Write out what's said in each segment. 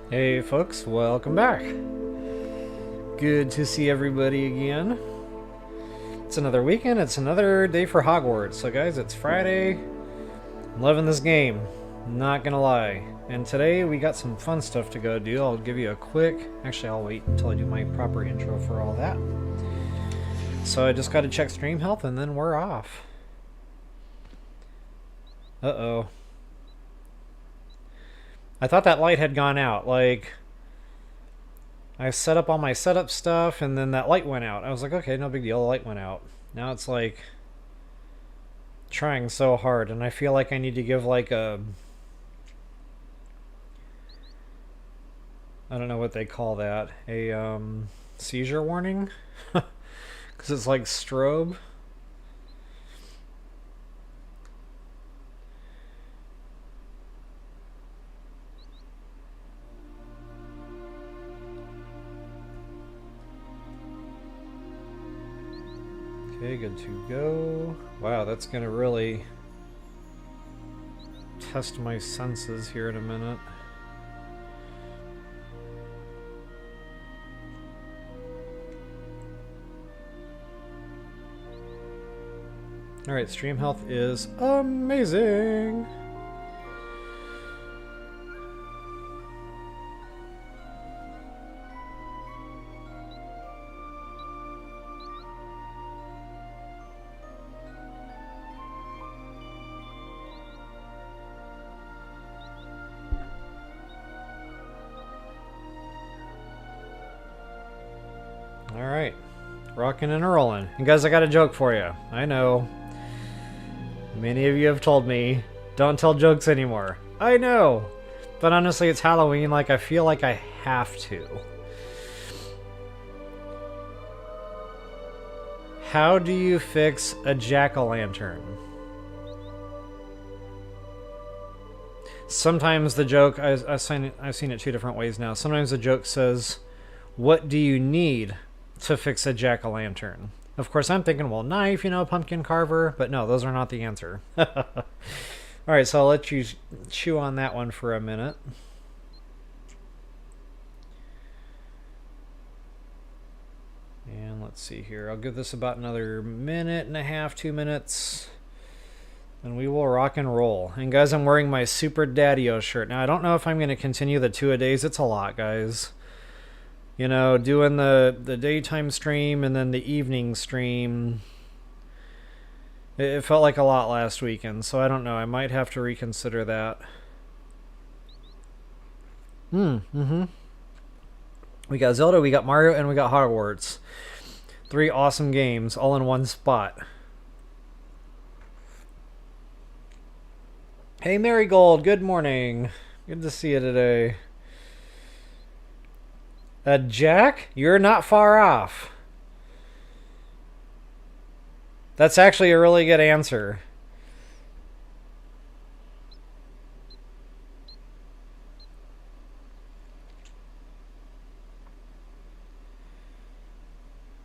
Hey folks, welcome back. Good to see everybody again. It's another weekend, it's another day for Hogwarts. So guys, it's Friday. I'm loving this game, not gonna lie. And today we got some fun stuff to go do. I'll give you a quick... Actually, I'll wait until I do my proper intro for all that. So I just gotta check stream health and then we're off. Uh-oh. I thought that light had gone out. Like, I set up all my setup stuff and then that light went out. I was like, okay, no big deal, the light went out. Now it's like trying so hard and I feel like I need to give like a... I don't know what they call that. A seizure warning? Because it's like strobe. Okay, good to go. Wow, that's gonna really test my senses here in a minute. Alright, stream health is amazing! Alright, rocking and rolling. And guys, I got a joke for you. I know. Many of you have told me, don't tell jokes anymore. I know! But honestly, it's Halloween, like I feel like I have to. How do you fix a jack-o'-lantern? Sometimes the joke, I've seen it two different ways now. Sometimes the joke says, what do you need to fix a jack-o'-lantern? Of course, I'm thinking, well, knife, you know, pumpkin carver, but no, those are not the answer. Alright, so I'll let you chew on that one for a minute. And let's see here. I'll give this about another minute and a half, 2 minutes. And we will rock and roll. And guys, I'm wearing my Super Daddy-O shirt. Now, I don't know if I'm going to continue the 2-a-days. It's a lot, guys. You know, doing the daytime stream and then the evening stream. It felt like a lot last weekend, so I don't know. I might have to reconsider that. We got Zelda, we got Mario, and we got Hogwarts. 3 awesome games, all in one spot. Hey Marigold, good morning. Good to see you today. Jack, you're not far off. That's actually a really good answer.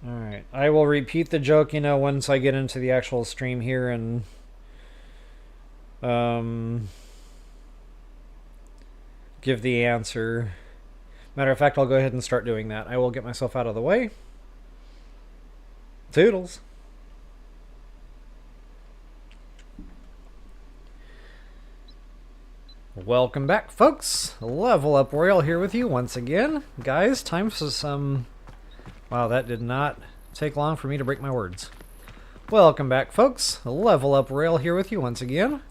Alright, I will repeat the joke, you know, once I get into the actual stream here and... give the answer. Matter of fact, I'll go ahead and start doing that. I will get myself out of the way. Toodles. Welcome back, folks. Level Up Royal here with you once again. Guys, time for some... Wow, that did not take long for me to break my words. Welcome back, folks. Level Up Royal here with you once again.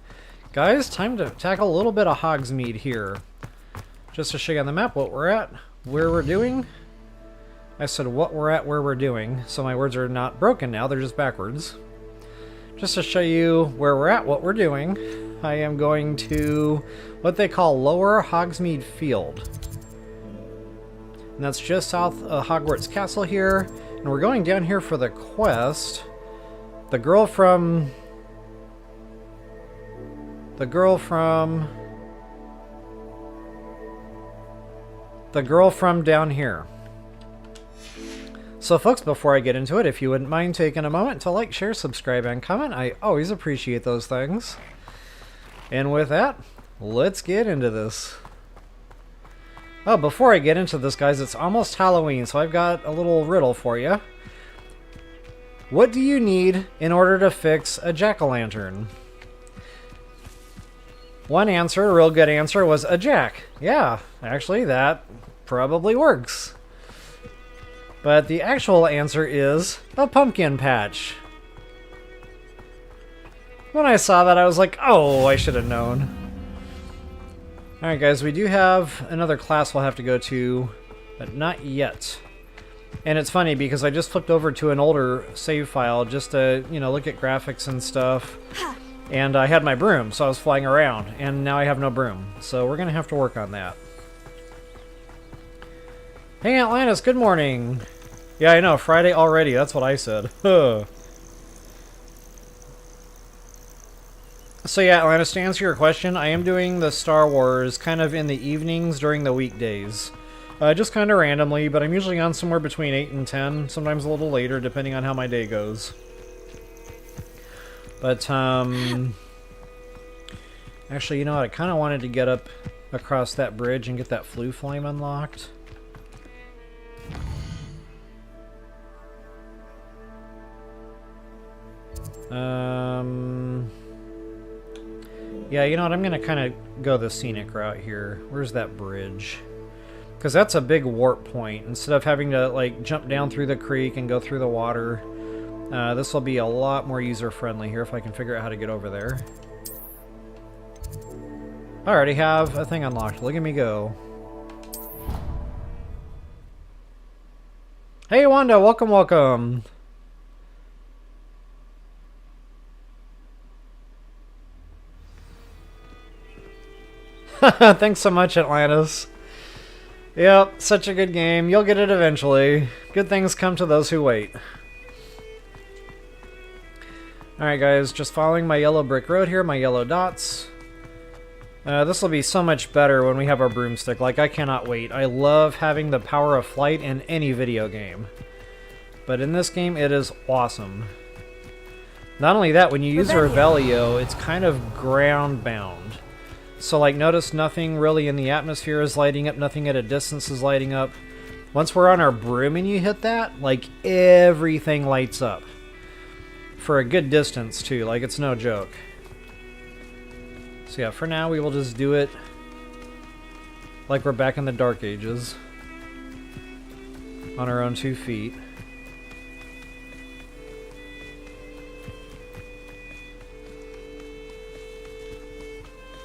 Guys, time to tackle a little bit of Hogsmeade here. Just to show you on the map what we're at, where we're doing. I said what we're at, where we're doing, so my words are not broken now, they're just backwards. Just to show you where we're at, what we're doing, I am going to what they call Lower Hogsmeade Field. And that's just south of Hogwarts Castle here, and we're going down here for the quest. The girl from down here. So folks, before I get into it, if you wouldn't mind taking a moment to like, share, subscribe, and comment, I always appreciate those things. And with that, let's get into this. Oh, before I get into this, guys, it's almost Halloween, so I've got a little riddle for you. What do you need in order to fix a jack-o'-lantern? One answer, a real good answer, was a jack. Yeah, actually, that probably works. But the actual answer is a pumpkin patch. When I saw that, I was like, oh, I should have known. Alright guys, we do have another class we'll have to go to, but not yet. And it's funny because I just flipped over to an older save file just to, you know, look at graphics and stuff. And I had my broom, so I was flying around, and now I have no broom. So we're going to have to work on that. Hey Atlantis, good morning! Yeah, I know, Friday already, that's what I said. So yeah, Atlantis, to answer your question, I am doing the Star Wars kind of in the evenings during the weekdays. Just kind of randomly, but I'm usually on somewhere between 8 and 10, sometimes a little later, depending on how my day goes. But, actually, you know what, I kind of wanted to get up across that bridge and get that flue flame unlocked. Yeah, you know what, I'm going to kind of go the scenic route here. Where's that bridge? Because that's a big warp point. Instead of having to, like, jump down through the creek and go through the water, this will be a lot more user-friendly here if I can figure out how to get over there. I already have a thing unlocked. Look at me go. Hey, Wanda, welcome, welcome. Thanks so much, Atlantis. Yep, such a good game. You'll get it eventually. Good things come to those who wait. Alright guys, just following my yellow brick road here, my yellow dots. This will be so much better when we have our broomstick. Like, I cannot wait. I love having the power of flight in any video game. But in this game, it is awesome. Not only that, when you use Revelio, it's kind of ground-bound. So, like, notice nothing really in the atmosphere is lighting up, nothing at a distance is lighting up. Once we're on our broom and you hit that, like, everything lights up. For a good distance, too. Like, it's no joke. So yeah, for now, we will just do it like we're back in the Dark Ages. On our own 2 feet.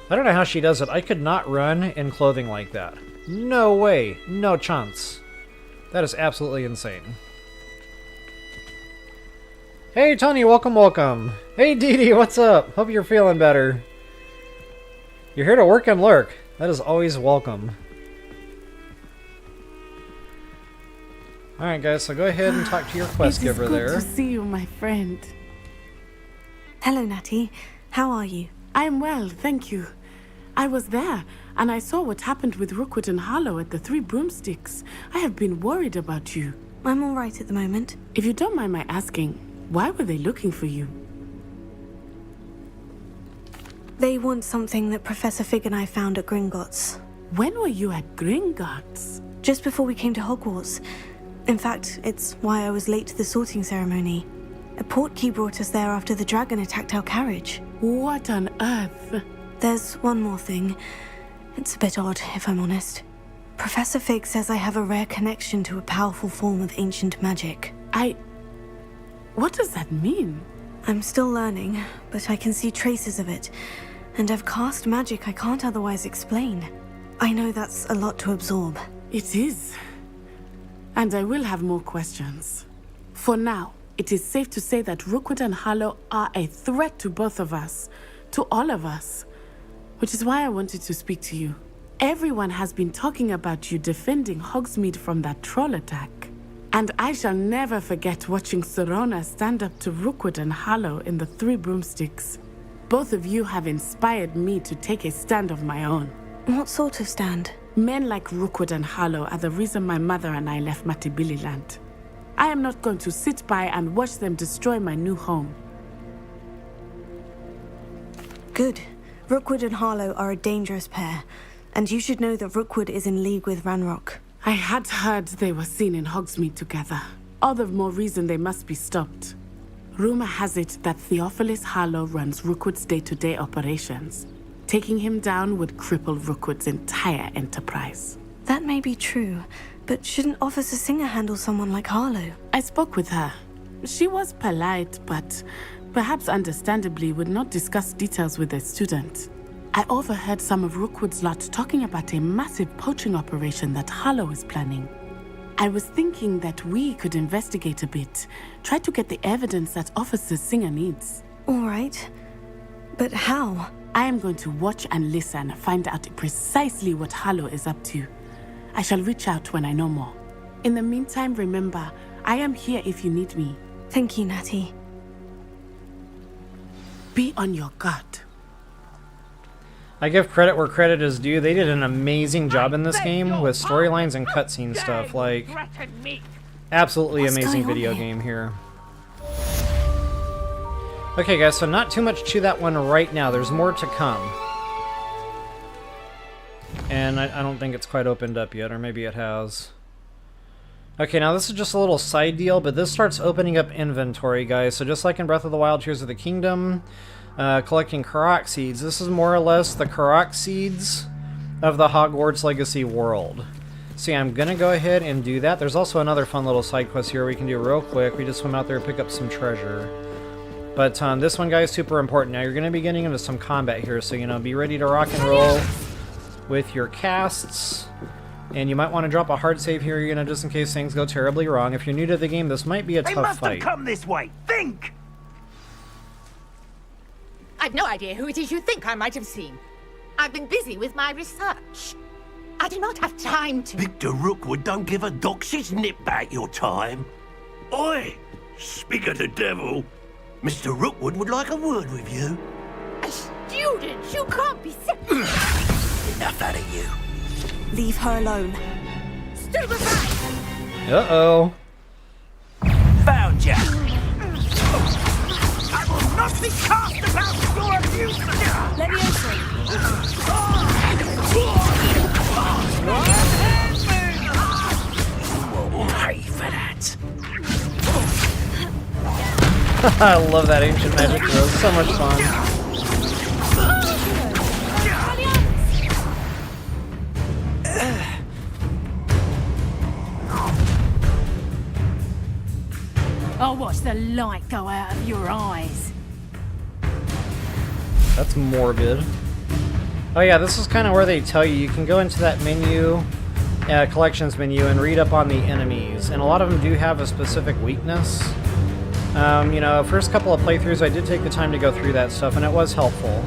I don't know how she does it. I could not run in clothing like that. No way. No chance. That is absolutely insane. Hey, Tony, welcome, welcome. Hey, Dee Dee, what's up? Hope you're feeling better. You're here to work and lurk. That is always welcome. Alright, guys, so go ahead and talk to your quest giver there. It is good to see you, my friend. Hello, Natty. How are you? I am well, thank you. I was there, and I saw what happened with Rookwood and Harlow at the Three Broomsticks. I have been worried about you. I'm all right at the moment. If you don't mind my asking, why were they looking for you? They want something that Professor Fig and I found at Gringotts. When were you at Gringotts? Just before we came to Hogwarts. In fact, it's why I was late to the sorting ceremony. A portkey brought us there after the dragon attacked our carriage. What on earth? There's one more thing. It's a bit odd, if I'm honest. Professor Fig says I have a rare connection to a powerful form of ancient magic. What does that mean? I'm still learning, but I can see traces of it. And I've cast magic I can't otherwise explain. I know that's a lot to absorb. It is. And I will have more questions. For now, it is safe to say that Rookwood and Harlow are a threat to both of us. To all of us. Which is why I wanted to speak to you. Everyone has been talking about you defending Hogsmeade from that troll attack. And I shall never forget watching Serona stand up to Rookwood and Harlow in the Three Broomsticks. Both of you have inspired me to take a stand of my own. What sort of stand? Men like Rookwood and Harlow are the reason my mother and I left Matabeleland. I am not going to sit by and watch them destroy my new home. Good. Rookwood and Harlow are a dangerous pair. And you should know that Rookwood is in league with Ranrock. I had heard they were seen in Hogsmeade together. All the more reason they must be stopped. Rumor has it that Theophilus Harlow runs Rookwood's day-to-day operations. Taking him down would cripple Rookwood's entire enterprise. That may be true, but shouldn't Officer Singer handle someone like Harlow? I spoke with her. She was polite, but perhaps understandably would not discuss details with a student. I overheard some of Rookwood's lot talking about a massive poaching operation that Harlow is planning. I was thinking that we could investigate a bit, try to get the evidence that Officer Singer needs. All right. But how? I am going to watch and listen, find out precisely what Harlow is up to. I shall reach out when I know more. In the meantime, remember, I am here if you need me. Thank you, Natty. Be on your guard. I give credit where credit is due. They did an amazing job in this game with storylines and cutscene stuff. Like, absolutely amazing video game here. Okay, guys, so not too much to that one right now. There's more to come. And I don't think it's quite opened up yet, or maybe it has. Okay, now this is just a little side deal, but this starts opening up inventory, guys. So just like in Breath of the Wild, Tears of the Kingdom, collecting Korok seeds. This is more or less the Korok seeds of the Hogwarts Legacy world. So yeah, I'm going to go ahead and do that. There's also another fun little side quest here we can do real quick. We just swim out there and pick up some treasure. But this one, guys, super important. Now, you're going to be getting into some combat here, so, you know, be ready to rock and roll with your casts. And you might want to drop a hard save here, you know, just in case things go terribly wrong. If you're new to the game, this might be a tough fight. They must have come this way! Think! I've no idea who it is you think I might have seen. I've been busy with my research. I do not have time to... Victor Rookwood don't give a doxy's nip back your time. Oi! Speak of the devil. Mr. Rookwood would like a word with you. A student? You can't be sick. Enough out of you. Leave her alone. Stupefy! Uh-oh. Found ya! I will not be cast about your abuse! Let me open. Won't pay for that. I love that ancient magic throw. It's so much fun. I'll watch the light go out of your eyes. That's morbid. Oh yeah, this is kind of where they tell you. You can go into that menu, collections menu, and read up on the enemies. And a lot of them do have a specific weakness. You know, first couple of playthroughs, I did take the time to go through that stuff, and it was helpful.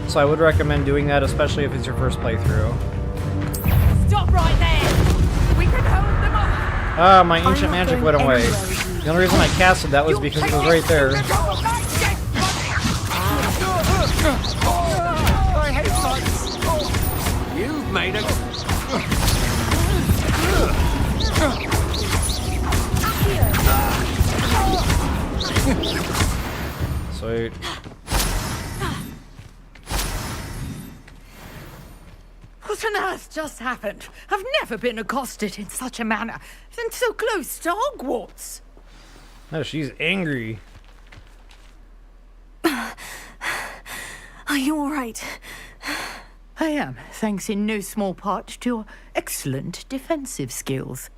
So I would recommend doing that, especially if it's your first playthrough. Stop right there! We can hold them off! Ah, my ancient magic went away. The only reason I casted that was because it was right there. I hate lights. You've made a... Sweet. What on earth just happened? I've never been accosted in such a manner, and so close to Hogwarts. Oh, she's angry. Are you all right? I am, thanks in no small part to your excellent defensive skills.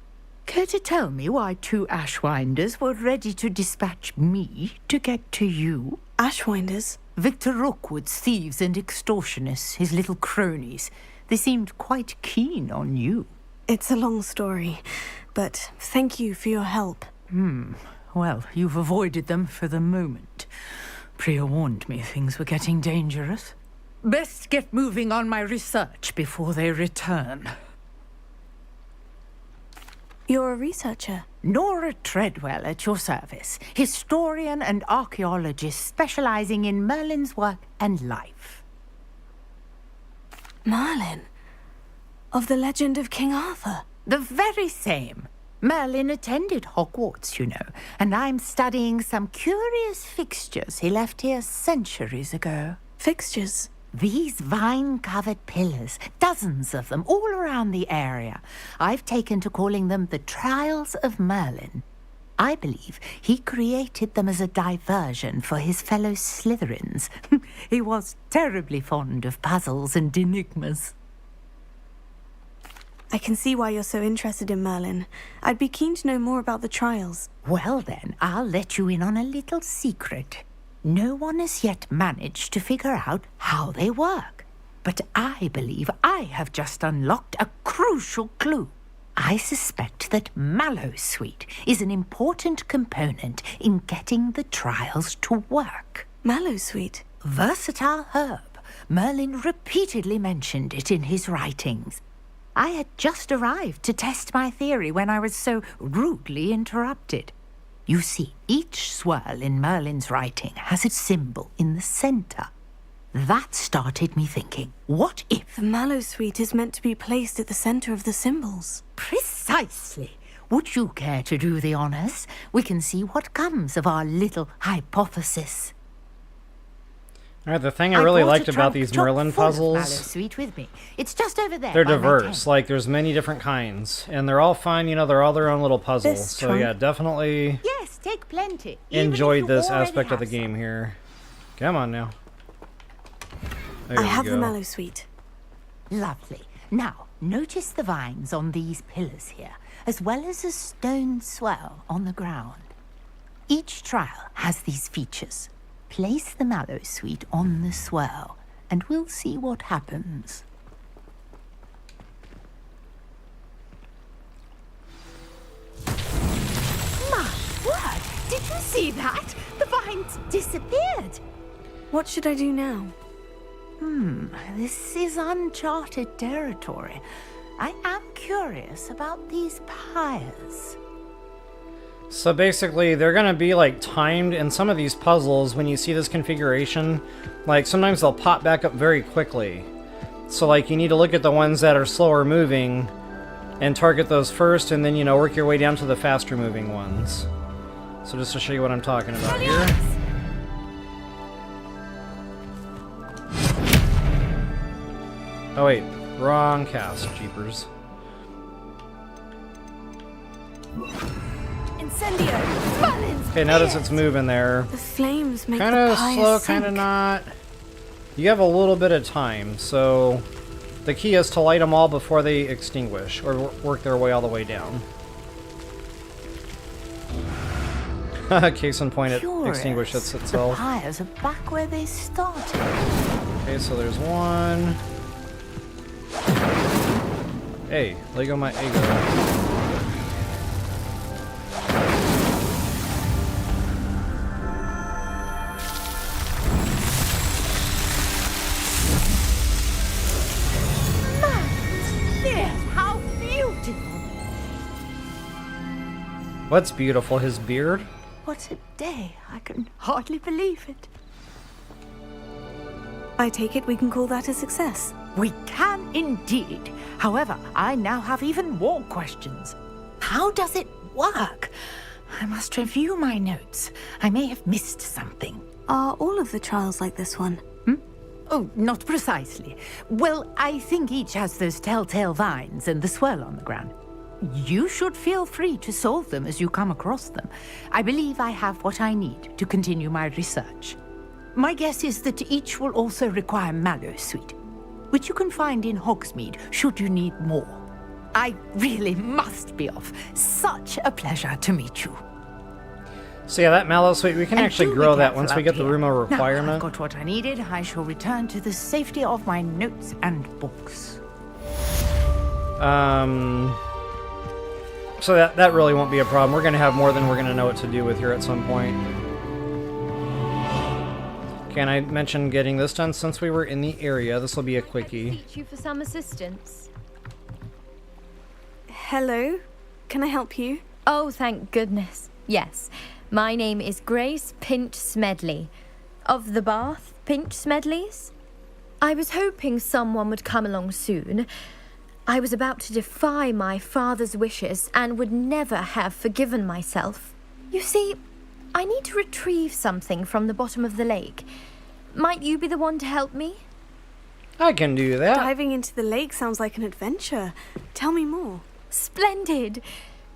Care to tell me why two Ashwinders were ready to dispatch me to get to you? Ashwinders? Victor Rookwood's thieves and extortionists, his little cronies. They seemed quite keen on you. It's a long story, but thank you for your help. Well, you've avoided them for the moment. Priya warned me things were getting dangerous. Best get moving on my research before they return. You're a researcher? Nora Treadwell at your service, historian and archaeologist specializing in Merlin's work and life. Merlin? Of the legend of King Arthur? The very same. Merlin attended Hogwarts, you know, and I'm studying some curious fixtures he left here centuries ago. Fixtures? These vine-covered pillars, dozens of them, all around the area. I've taken to calling them the Trials of Merlin. I believe he created them as a diversion for his fellow Slytherins. He was terribly fond of puzzles and enigmas. I can see why you're so interested in Merlin. I'd be keen to know more about the trials. Well then, I'll let you in on a little secret. No one has yet managed to figure out how they work. But I believe I have just unlocked a crucial clue. I suspect that Mallowsweet is an important component in getting the trials to work. Mallowsweet? Versatile herb. Merlin repeatedly mentioned it in his writings. I had just arrived to test my theory when I was so rudely interrupted. You see, each swirl in Merlin's writing has its symbol in the center. That started me thinking, what if... The Mallowsweet is meant to be placed at the center of the symbols. Precisely. Would you care to do the honors? We can see what comes of our little hypothesis. Alright, the thing I really brought a liked about trunk these chock Merlin full of puzzles, Mallowsweet with me. It's just over there. they're by my diverse. tent. Like, there's many different kinds. And they're all fine, you know, they're all their own little puzzles. This So trunk? yeah, definitely Yes, take plenty. even if enjoyed you this already aspect of the have game some. here. Come on now. There I we have go. the Mallowsweet. Lovely. Now, notice the vines on these pillars here, as well as a stone swell on the ground. Each trial has these features. Place the Mallowsweet on the swell, and we'll see what happens. My word! Did you see that? The vines disappeared. What should I do now? This is uncharted territory. I am curious about these pyres. So basically, they're going to be like timed in some of these puzzles when you see this configuration. Like sometimes they'll pop back up very quickly. So like you need to look at the ones that are slower moving and target those first and then, you know, work your way down to the faster moving ones. So just to show you what I'm talking about here. Oh wait, wrong cast, jeepers. Incendio! Okay, notice it's moving there. The flames make Kind the of pyre slow, sink. kind of not. You have a little bit of time, so the key is to light them all before they extinguish, or work their way all the way down. Case in point, it extinguishes The itself. pyres are back where they started. Okay, so there's one. Hey, Lego my ego. Yes, how beautiful! What's beautiful? His beard? What a day. I can hardly believe it. I take it we can call that a success. We can indeed. However, I now have even more questions. How does it work? I must review my notes. I may have missed something. Are all of the trials like this one? Oh, not precisely. Well, I think each has those telltale vines and the swirl on the ground. You should feel free to solve them as you come across them. I believe I have what I need to continue my research. My guess is that each will also require Mallowsweet, which you can find in Hogsmeade should you need more. I really must be off. Such a pleasure to meet you. So yeah, that Mallowsweet, we can And actually do be grow that careful once we out get the here. room of Now requirement. I've got what I needed. I shall return to the safety of my notes and books. So that really won't be a problem. We're going to have more than we're going to know what to do with here at some point. Can I mention getting this done since we were in the area? This will be a quickie. Beseech you for some assistance. Hello? Can I help you? Oh, thank goodness. Yes. My name is Grace Pinch Smedley. Of the Bath Pinch Smedleys? I was hoping someone would come along soon. I was about to defy my father's wishes and would never have forgiven myself. You see, I need to retrieve something from the bottom of the lake. Might you be the one to help me? I can do that. Diving into the lake sounds like an adventure. Tell me more. Splendid!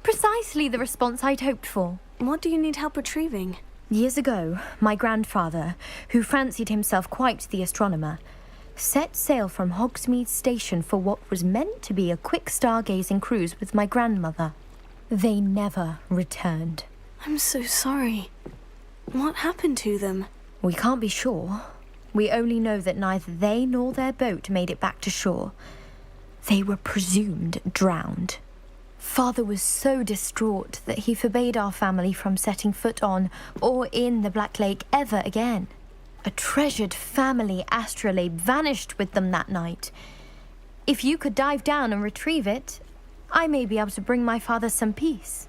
Precisely the response I'd hoped for. What do you need help retrieving? Years ago, my grandfather, who fancied himself quite the astronomer, set sail from Hogsmeade Station for what was meant to be a quick stargazing cruise with my grandmother. They never returned. I'm so sorry. What happened to them? We can't be sure. We only know that neither they nor their boat made it back to shore. They were presumed drowned. Father was so distraught that he forbade our family from setting foot on or in the Black Lake ever again. A treasured family astrolabe vanished with them that night. If you could dive down and retrieve it, I may be able to bring my father some peace.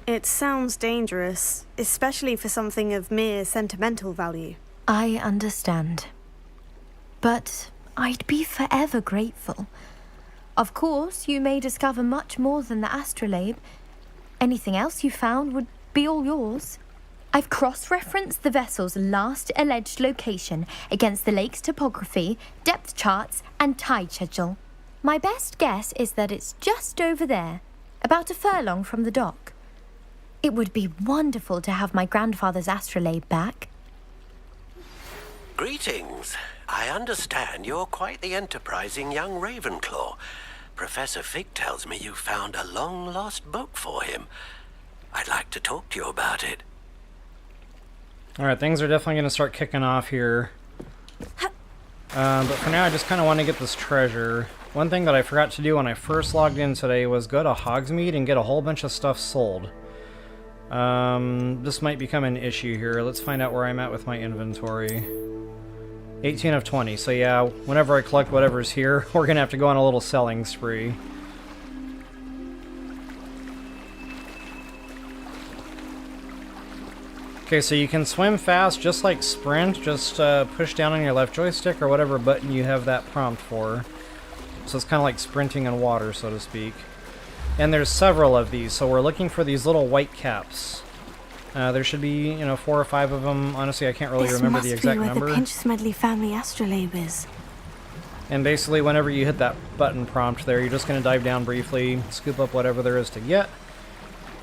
It sounds dangerous, especially for something of mere sentimental value. I understand. But I'd be forever grateful. Of course, you may discover much more than the astrolabe. Anything else you found would be all yours. I've cross-referenced the vessel's last alleged location against the lake's topography, depth charts, and tide schedule. My best guess is that it's just over there, about a furlong from the dock. It would be wonderful to have my grandfather's astrolabe back. Greetings. I understand you're quite the enterprising young Ravenclaw. Professor Fig tells me you found a long-lost book for him. I'd like to talk to you about it. Alright, things are definitely going to start kicking off here. But for now, I just kind of want to get this treasure. One thing that I forgot to do when I first logged in today was go to Hogsmeade and get a whole bunch of stuff sold. This might become an issue here. Let's find out where I'm at with my inventory. 18 of 20. So yeah, whenever I collect whatever's here, we're going to have to go on a little selling spree. Okay, so you can swim fast just like sprint. Just push down on your left joystick or whatever button you have that prompt for. So it's kind of like sprinting in water, so to speak. And there's several of these, so we're looking for these little white caps. There should be, 4 or 5 of them. Honestly, I can't really remember the exact number. This must be where the Pinch Smedley family astrolabe is. And basically, whenever you hit that button prompt there, you're just going to dive down briefly, scoop up whatever there is to get.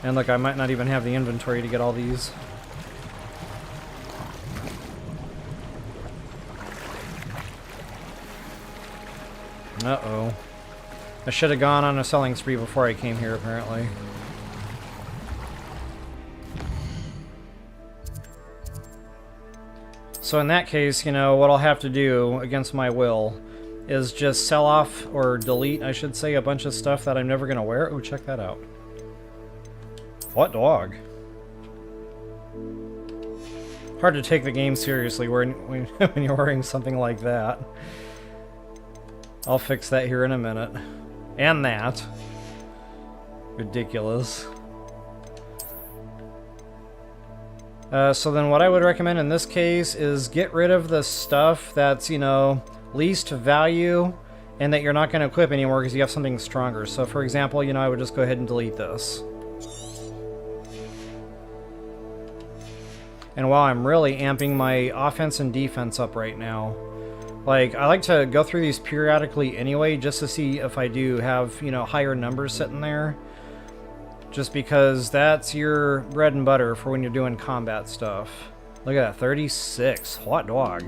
And look, I might not even have the inventory to get all these. Uh-oh. I should have gone on a selling spree before I came here, apparently. So in that case, what I'll have to do, against my will, is just sell off, or delete, I should say, a bunch of stuff that I'm never going to wear. Oh, check that out. What dog? Hard to take the game seriously when you're wearing something like that. I'll fix that here in a minute. And that. Ridiculous. So then what I would recommend in this case is get rid of the stuff that's, least value and that you're not going to equip anymore because you have something stronger. So for example, I would just go ahead and delete this. And while I'm really amping my offense and defense up right now, I like to go through these periodically anyway just to see if I do have, higher numbers sitting there. Just because that's your bread and butter for when you're doing combat stuff. Look at that, 36. Hot dog.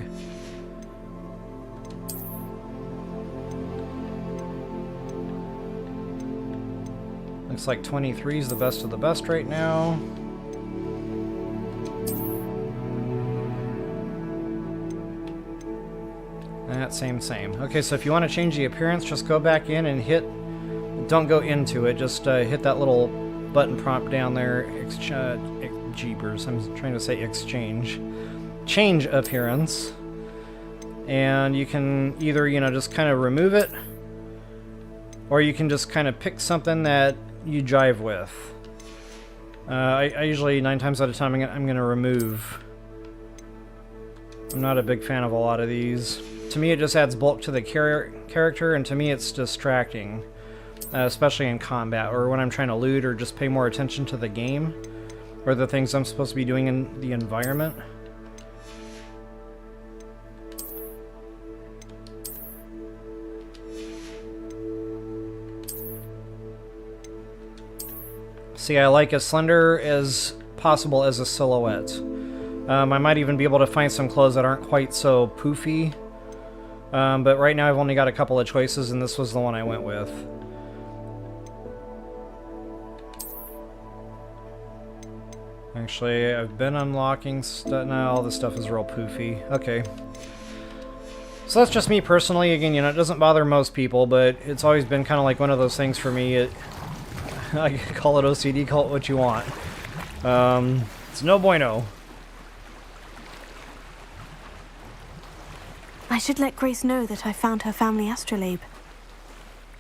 Looks like 23 is the best of the best right now. That same. Okay, so if you want to change the appearance, just go back in and hit... Don't go into it, just hit that little button prompt down there. Jeepers, I'm trying to say exchange. Change appearance. And you can either, just kind of remove it, or you can just kind of pick something that you jive with. I usually, 9 times out of time, I'm going to remove. I'm not a big fan of a lot of these. To me, it just adds bulk to the character, and to me, it's distracting. Especially in combat, or when I'm trying to loot, or just pay more attention to the game, or the things I'm supposed to be doing in the environment. See, I like as slender as possible as a silhouette. I might even be able to find some clothes that aren't quite so poofy. But right now I've only got a couple of choices, and this was the one I went with. Actually, I've been unlocking stuff. No, all this stuff is real poofy. Okay. So that's just me personally. Again, you know, it doesn't bother most people, but it's always been kind of like one of those things for me. I call it OCD, call it what you want. It's no bueno. I should let Grace know that I found her family astrolabe.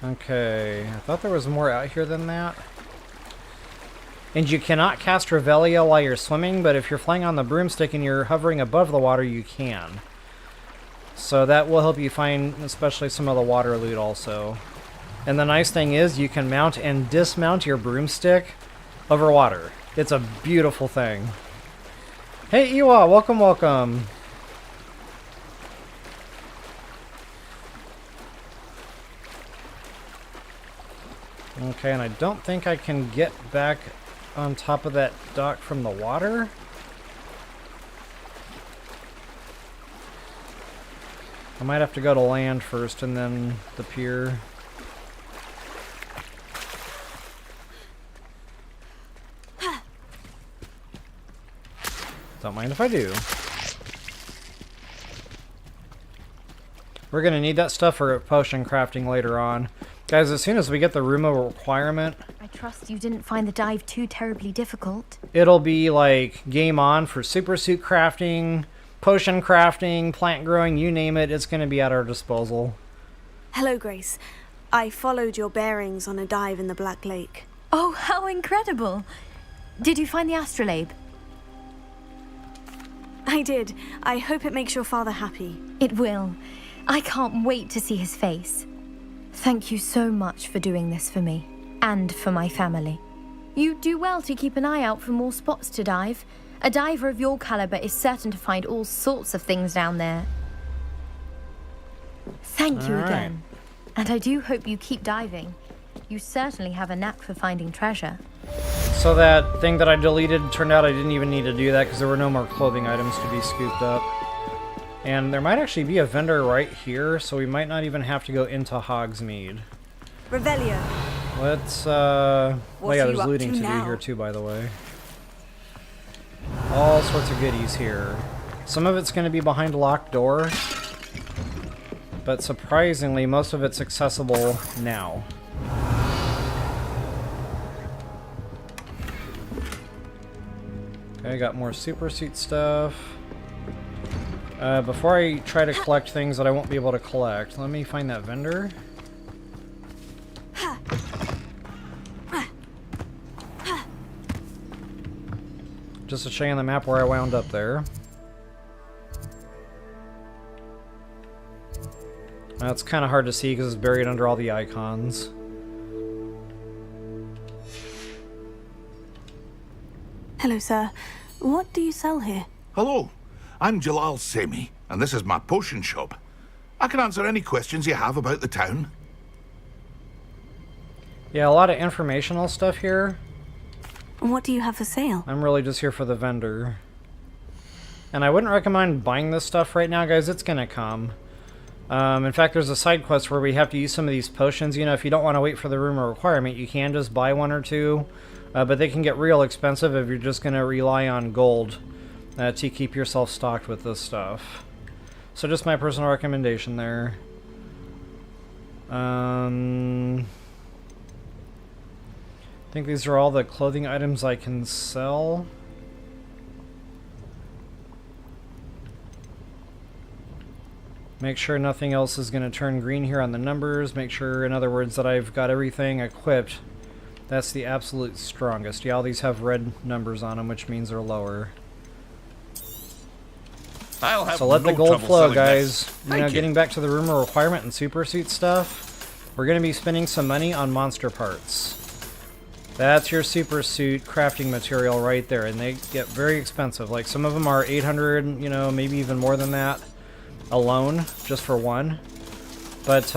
Okay, I thought there was more out here than that. And you cannot cast Revelia while you're swimming, but if you're flying on the broomstick and you're hovering above the water, you can. So that will help you find especially some of the water loot also. And the nice thing is you can mount and dismount your broomstick over water. It's a beautiful thing. Hey Iwa, welcome, welcome. Okay, and I don't think I can get back on top of that dock from the water. I might have to go to land first and then the pier. Don't mind if I do. We're gonna need that stuff for potion crafting later on. Guys, as soon as we get the room of requirement... I trust you didn't find the dive too terribly difficult. It'll be like game on for super suit crafting, potion crafting, plant growing, you name it, it's going to be at our disposal. Hello, Grace. I followed your bearings on a dive in the Black Lake. Oh, how incredible! Did you find the astrolabe? I did. I hope it makes your father happy. It will. I can't wait to see his face. Thank you so much for doing this for me, and for my family. You do well to keep an eye out for more spots to dive. A diver of your caliber is certain to find all sorts of things down there. Thank you again. And I do hope you keep diving. You certainly have a knack for finding treasure. So that thing that I deleted, turned out I didn't even need to do that because there were no more clothing items to be scooped up. And there might actually be a vendor right here, so we might not even have to go into Hogsmeade. Revelio. Let's, oh yeah, there's looting to do here too, by the way. All sorts of goodies here. Some of it's going to be behind a locked door, but surprisingly, most of it's accessible now. Okay, got more super suit stuff. Before I try to collect things that I won't be able to collect, let me find that vendor. Just to show you on the map where I wound up there. Now it's kind of hard to see because it's buried under all the icons. Hello, sir. What do you sell here? Hello, I'm Jalal Semi, and this is my potion shop. I can answer any questions you have about the town. Yeah, a lot of informational stuff here. What do you have for sale? I'm really just here for the vendor. And I wouldn't recommend buying this stuff right now, guys. It's gonna come. In fact, there's a side quest where we have to use some of these potions. You know, if you don't want to wait for the room of requirement, you can just buy one or two. But they can get real expensive if you're just gonna rely on gold to keep yourself stocked with this stuff. So just my personal recommendation there. I think these are all the clothing items I can sell. Make sure nothing else is going to turn green here on the numbers. Make sure, in other words, that I've got everything equipped. That's the absolute strongest. Yeah, all these have red numbers on them, which means they're lower. So let the gold flow, guys. You know, getting back to the rumor requirement and super suit stuff, we're going to be spending some money on monster parts. That's your super suit crafting material right there, and they get very expensive. Like, some of them are 800, you know, maybe even more than that alone, just for one. But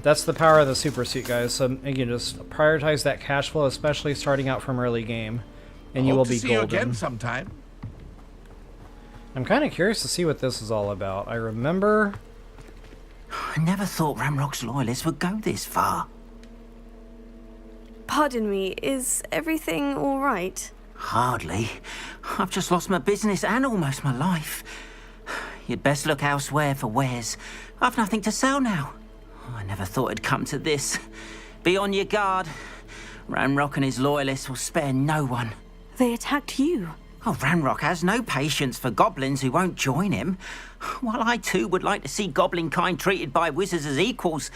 that's the power of the super suit, guys. So again, just prioritize that cash flow, especially starting out from early game, and you will be Hope to see you golden. again sometime. I'm kind of curious to see what this is all about. I remember. I never thought Ramrock's loyalists would go this far. Pardon me, is everything all right? Hardly. I've just lost my business and almost my life. You'd best look elsewhere for wares. I've nothing to sell now. I never thought it'd come to this. Be on your guard. Ramrock and his loyalists will spare no one. They attacked you. Oh, Ramrock has no patience for goblins who won't join him. While I too would like to see goblin kind treated by wizards as equals,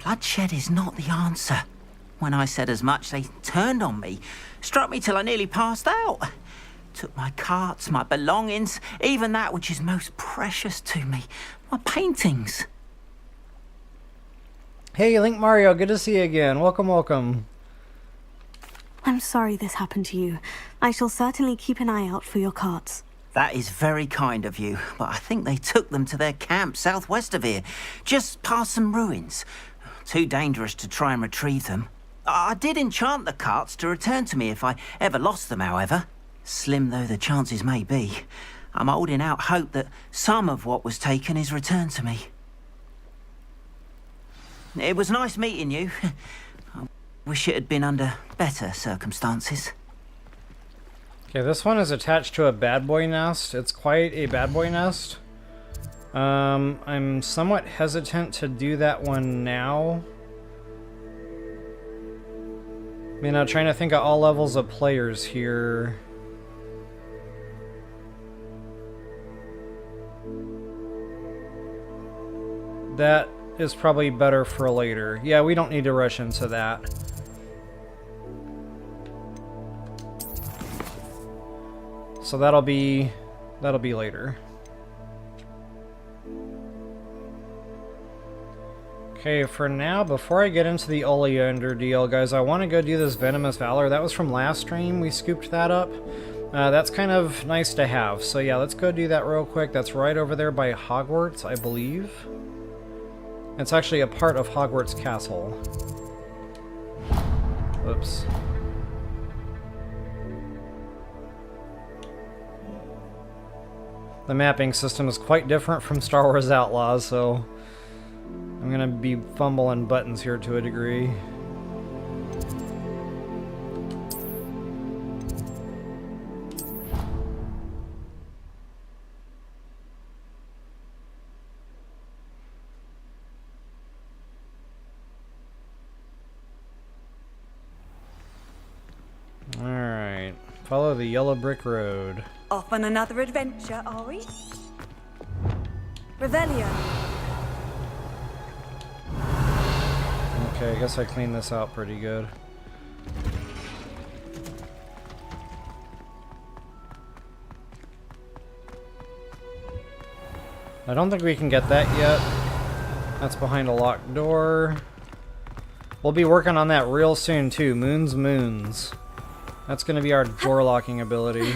bloodshed is not the answer. When I said as much, they turned on me, struck me till I nearly passed out. Took my carts, my belongings, even that which is most precious to me, my paintings. Hey, Link Mario, good to see you again. Welcome, welcome. I'm sorry this happened to you. I shall certainly keep an eye out for your carts. That is very kind of you, but I think they took them to their camp southwest of here, just past some ruins. Too dangerous to try and retrieve them. I did enchant the carts to return to me if I ever lost them, however. Slim though the chances may be, I'm holding out hope that some of what was taken is returned to me. It was nice meeting you. I wish it had been under better circumstances. Okay, this one is attached to a bad boy nest. It's quite a bad boy nest. I'm somewhat hesitant to do that one now. I mean, I'm trying to think of all levels of players here. That is probably better for later. Yeah, we don't need to rush into that. So that'll be later. Okay, for now, before I get into the Ollivander deal, guys, I want to go do this Venomous Valour. That was from last stream. We scooped that up. That's kind of nice to have. So yeah, let's go do that real quick. That's right over there by Hogwarts, I believe. It's actually a part of Hogwarts Castle. Oops. The mapping system is quite different from Star Wars Outlaws, so I'm gonna be fumbling buttons here to a degree. Alright, follow the yellow brick road. Off on another adventure, are we? Revelio. Okay, I guess I cleaned this out pretty good. I don't think we can get that yet. That's behind a locked door. We'll be working on that real soon too. Moons. That's gonna be our door locking ability.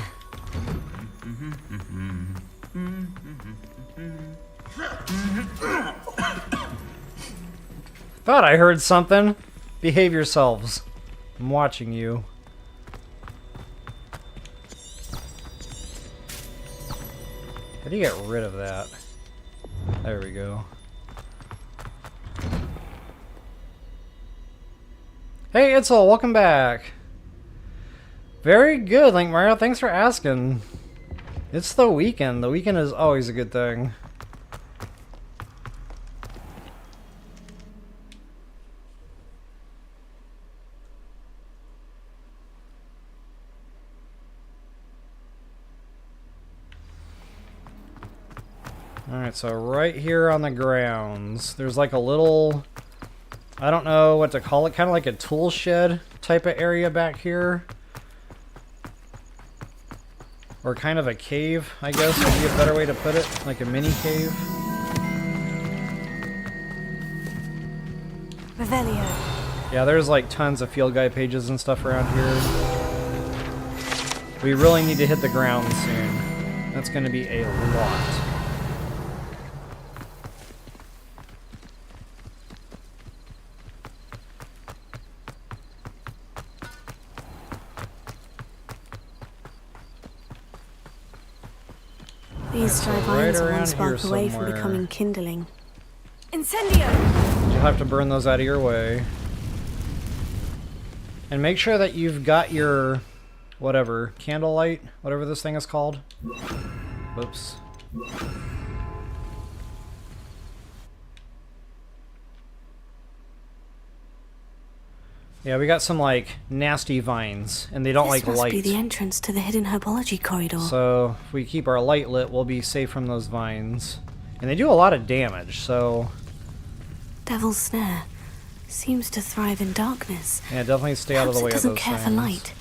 Thought I heard something. Behave yourselves. I'm watching you. How do you get rid of that? There we go. Hey, Itzel, welcome back. Very good, Link Mario. Thanks for asking. It's the weekend. The weekend is always a good thing. Alright, so right here on the grounds, there's like a little, I don't know what to call it, kind of like a tool shed type of area back here. Or kind of a cave, I guess would be a better way to put it, like a mini cave. Revelio. Yeah, there's like tons of field guide pages and stuff around here. We really need to hit the ground soon. That's going to be a lot. These dry so vines right are one around spark here away from somewhere. becoming kindling. Incendio! You'll have to burn those out of your way. And make sure that you've got your, whatever, candlelight, whatever this thing is called. Whoops. Yeah, we got some, like, nasty vines, and they don't like This light. must be the entrance to the hidden herbology corridor. So, if we keep our light lit, we'll be safe from those vines. And they do a lot of damage, so... Devil's Snare seems to thrive in darkness. Yeah, definitely stay out of the way of doesn't those care things. for light.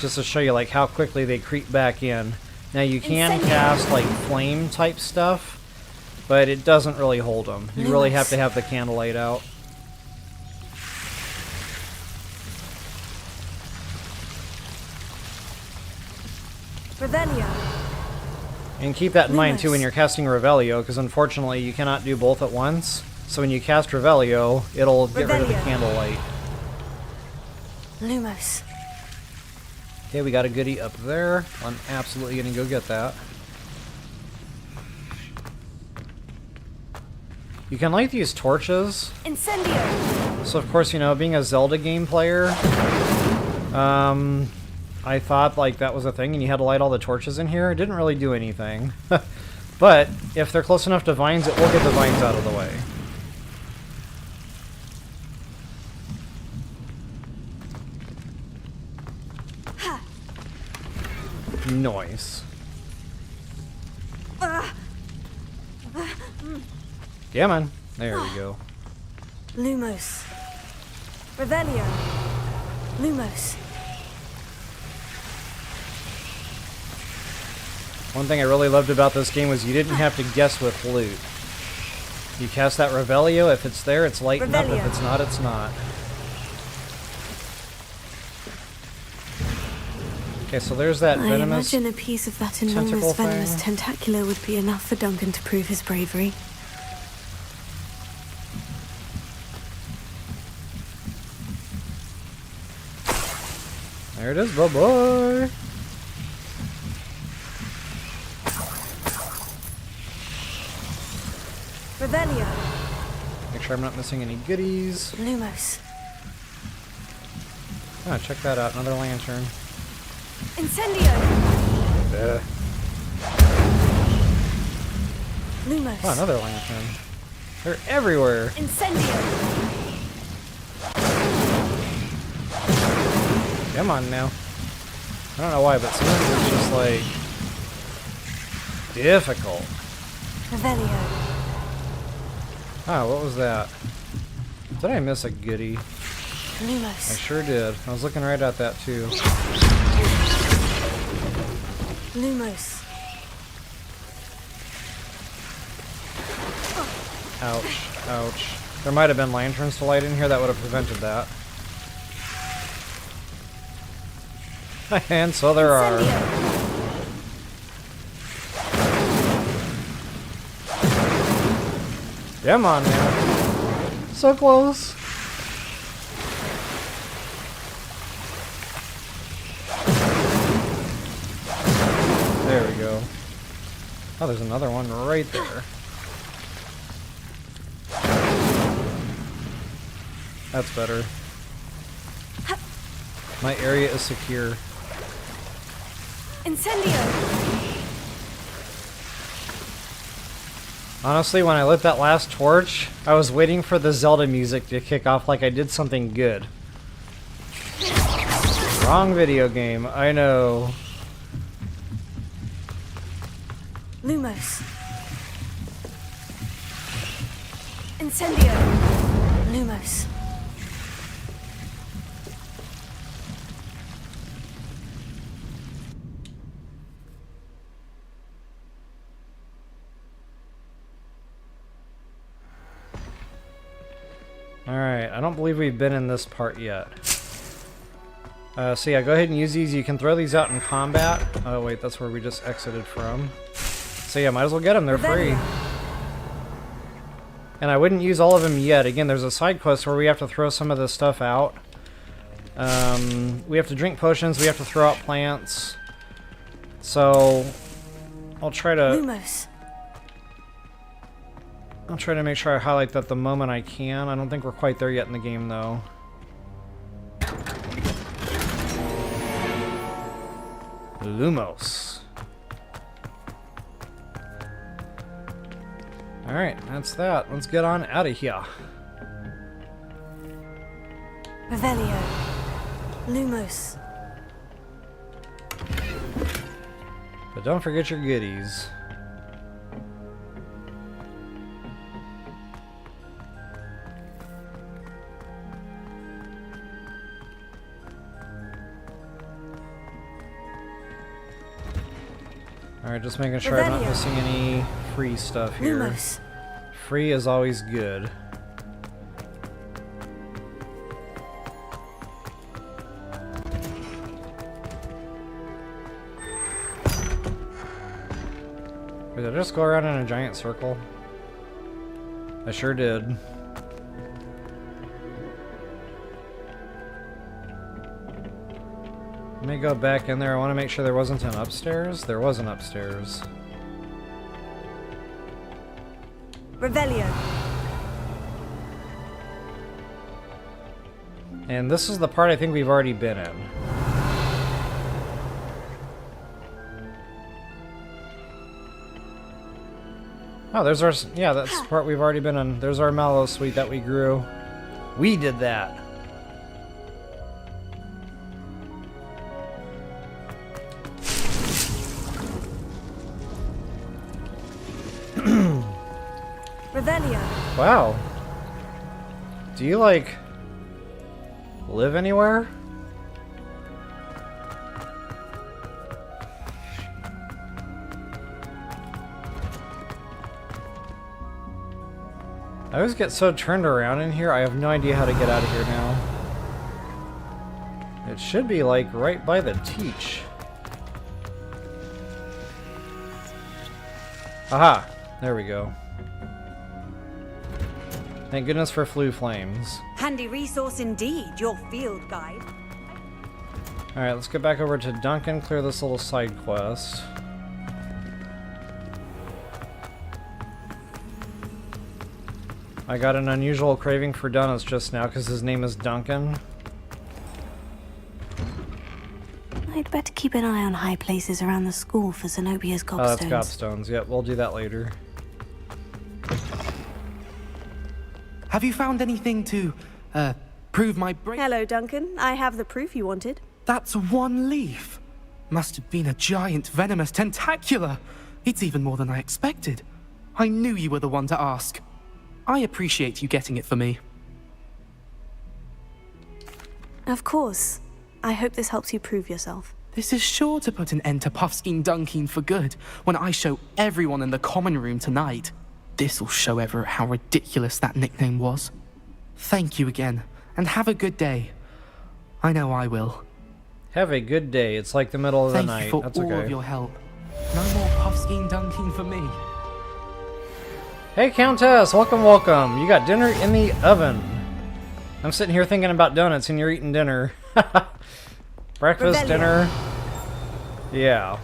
Just to show you, like, how quickly they creep back in. Now, you can Incendio. cast, like, flame-type stuff, but it doesn't really hold them. You really have to have the candlelight out. Revelio! And keep that in mind, too, when Lumos. you're casting Revelio, because unfortunately you cannot do both at once. So when you cast Revelio, it'll get rid of the Revelio. candlelight. Lumos. Okay, we got a goodie up there. I'm absolutely going to go get that. You can light these torches. Incendio! So of course, you know, being a Zelda game player, I thought like that was a thing and you had to light all the torches in here. It didn't really do anything. But if they're close enough to vines, it will get the vines out of the way. Nice. Come on. There we go. Lumos. Revelio! Lumos. One thing I really loved about this game was you didn't have to guess with loot. You cast that Revelio, if it's there, it's lighting up, if Revelio. it's not, it's not. Okay, so there's that I venomous... imagine a piece of that tentacle enormous venomous thing. tentacular would be enough for Duncan to prove his bravery. There it is, bye-bye! Revelio! Make sure I'm not missing any goodies. Lumos. Ah, check that out, another lantern. Incendio! Lumos. Oh, another lantern. They're everywhere! Incendio! Come on now. I don't know why, but sometimes it's just like... difficult. Revelio. Ah, what was that? Did I miss a goodie? I Lumos. sure did. I was looking right at that too. Lumos. Ouch. Ouch. There might have been lanterns to light in here that would have prevented that. And so there are. Come on now. So close. There we go. Oh, there's another one right there. That's better. My area is secure. Incendio! Honestly, when I lit that last torch, I was waiting for the Zelda music to kick off like I did something good. Wrong video game, I know. Lumos. Incendio! Lumos. Alright, I don't believe we've been in this part yet. So yeah, go ahead and use these. You can throw these out in combat. Oh wait, that's where we just exited from. So yeah, might as well get them, they're free. And I wouldn't use all of them yet. Again, there's a side quest where we have to throw some of this stuff out. We have to drink potions, we have to throw out plants. So, I'll try to Lumos. make sure I highlight that the moment I can. I don't think we're quite there yet in the game, though. Lumos. Alright, that's that. Let's get on out of here. Revelio. Lumos. But don't forget your goodies. Alright, just making sure I'm not missing any free stuff here. Lumos. Free is always good. Wait, did I just go around in a giant circle? I sure did. Let me go back in there. I want to make sure there wasn't an upstairs. There was an upstairs. Revelio. And this is the part I think we've already been in. Oh, there's our... Yeah, that's the part we've already been in. There's our mallow sweet that we grew. We did that. Revelio. Wow. Do you, like, live anywhere? I always get so turned around in here, I have no idea how to get out of here now. It should be, like, right by the teach. Aha! There we go. Thank goodness for flue flames. Handy resource indeed, your field guide. Alright, let's get back over to Duncan, clear this little side quest. I got an unusual craving for donuts just now because his name is Duncan. I'd better keep an eye on high places around the school for Zenobia's Oh, gobstones. that's gobstones. Yep, we'll do that later. Have you found anything to, prove my break? Hello, Duncan. I have the proof you wanted. That's one leaf. Must have been a giant venomous tentacula. It's even more than I expected. I knew you were the one to ask. I appreciate you getting it for me. Of course. I hope this helps you prove yourself. This is sure to put an end to Puffskein Dunkeen for good when I show everyone in the common room tonight. This'll show Everett how ridiculous that nickname was. Thank you again, and have a good day. I know I will. Have a good day. It's like the middle of the night. Thank you for That's all okay. of your help. No more Puffskein Dunkeen for me. Hey, Countess! Welcome, welcome. You got dinner in the oven. I'm sitting here thinking about donuts, and you're eating dinner. Breakfast, Rebellion. dinner. Yeah.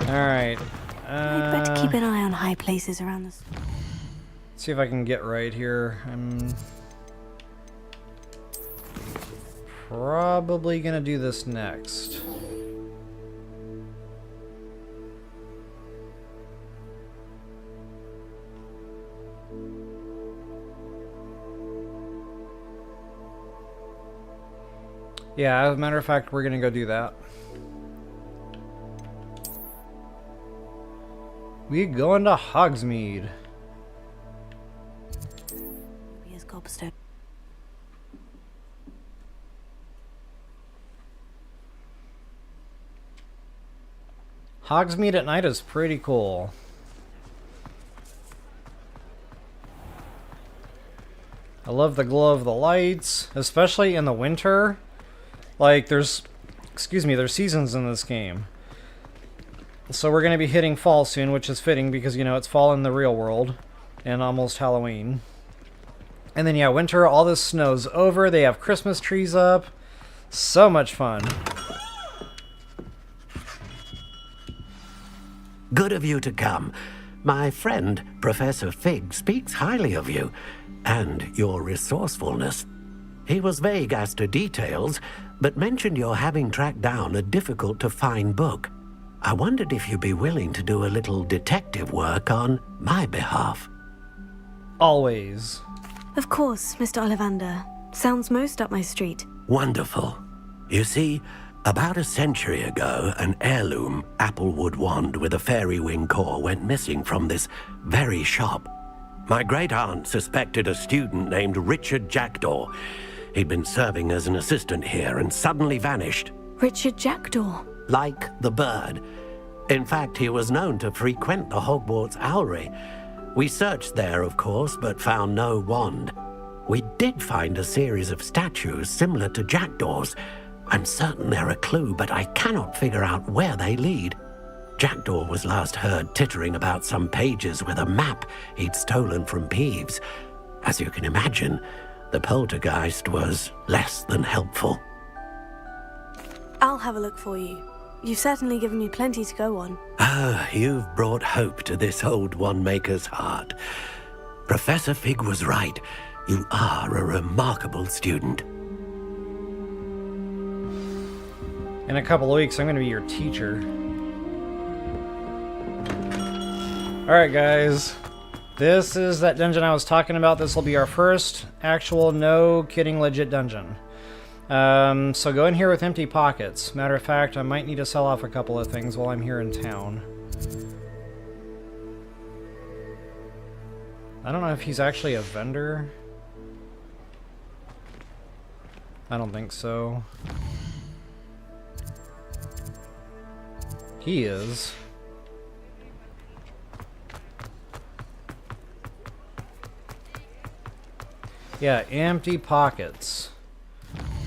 Alright. I'd better keep an eye on high places around the school. See if I can get right here. I'm probably gonna do this next. Yeah, as a matter of fact, we're gonna go do that. We going to Hogsmeade. Zenobia's gobstone. Hogsmeade at night is pretty cool. I love the glow of the lights, especially in the winter. Like, there's seasons in this game. So we're going to be hitting fall soon, which is fitting because, you know, it's fall in the real world and almost Halloween. And then, yeah, winter, all this snow's over. They have Christmas trees up. So much fun. Good of you to come. My friend, Professor Fig, speaks highly of you and your resourcefulness. He was vague as to details, but mentioned your having tracked down a difficult-to-find book. I wondered if you'd be willing to do a little detective work on my behalf. Always. Of course, Mr. Ollivander. Sounds most up my street. Wonderful. You see, about a century ago, an heirloom applewood wand with a fairy wing core went missing from this very shop. My great-aunt suspected a student named Richard Jackdaw. He'd been serving as an assistant here and suddenly vanished. Richard Jackdaw? Like the bird. In fact, he was known to frequent the Hogwarts Owlery. We searched there, of course, but found no wand. We did find a series of statues similar to Jackdaw's. I'm certain they're a clue, but I cannot figure out where they lead. Jackdaw was last heard tittering about some pages with a map he'd stolen from Peeves. As you can imagine, the poltergeist was less than helpful. I'll have a look for you. You've certainly given me plenty to go on. Ah, you've brought hope to this old wand-maker's heart. Professor Fig was right. You are a remarkable student. In a couple of weeks, I'm going to be your teacher. Alright, guys. This is that dungeon I was talking about. This will be our first actual, no kidding, legit dungeon. So go in here with empty pockets. Matter of fact, I might need to sell off a couple of things while I'm here in town. I don't know if he's actually a vendor. I don't think so. He is. Yeah, empty pockets.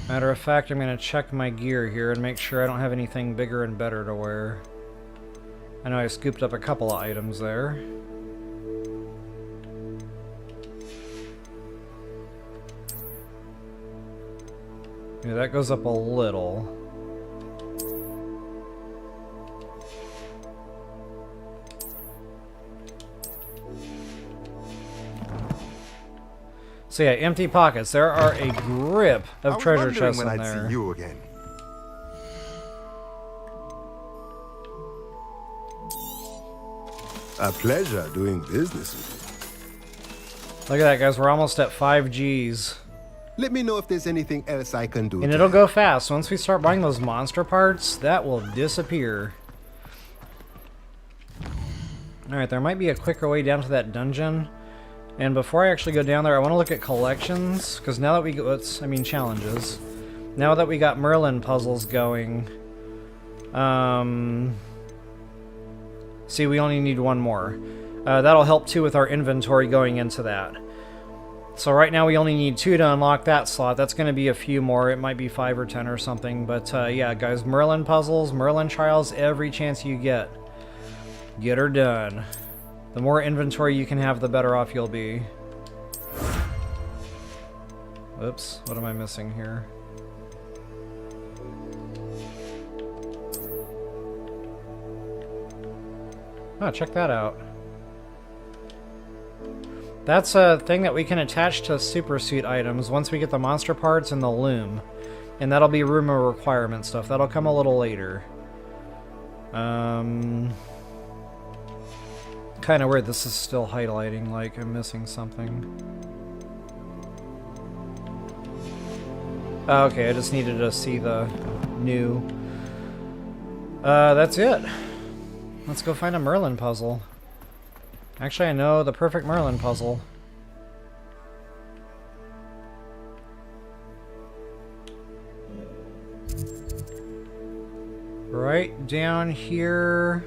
Matter of fact, I'm going to check my gear here and make sure I don't have anything bigger and better to wear. I know I scooped up a couple of items there. Yeah, that goes up a little. So yeah, empty pockets. There are a grip of treasure chests in there. I was wondering when I'd see you again. A pleasure doing business with Look at that, guys. We're almost at 5 Gs. Let me know if there's anything else I can do. And it'll go fast. Once we start buying those monster parts, that will disappear. Alright, there might be a quicker way down to that dungeon. And before I actually go down there, I want to look at collections, because now that we got, challenges. Now that we got Merlin puzzles going, see, we only need one more. That'll help too with our inventory going into that. So right now we only need 2 to unlock that slot. That's going to be a few more. It might be 5 or 10 or something. But yeah, guys, Merlin puzzles, Merlin trials, every chance you get her done. The more inventory you can have, the better off you'll be. Oops, what am I missing here? Oh, check that out. That's a thing that we can attach to super suit items once we get the monster parts and the loom. And that'll be room of requirement stuff. That'll come a little later. Kind of weird this is still highlighting like I'm missing something. Okay, I just needed to see the new. That's it. Let's go find a Merlin puzzle. Actually, I know the perfect Merlin puzzle. Right down here.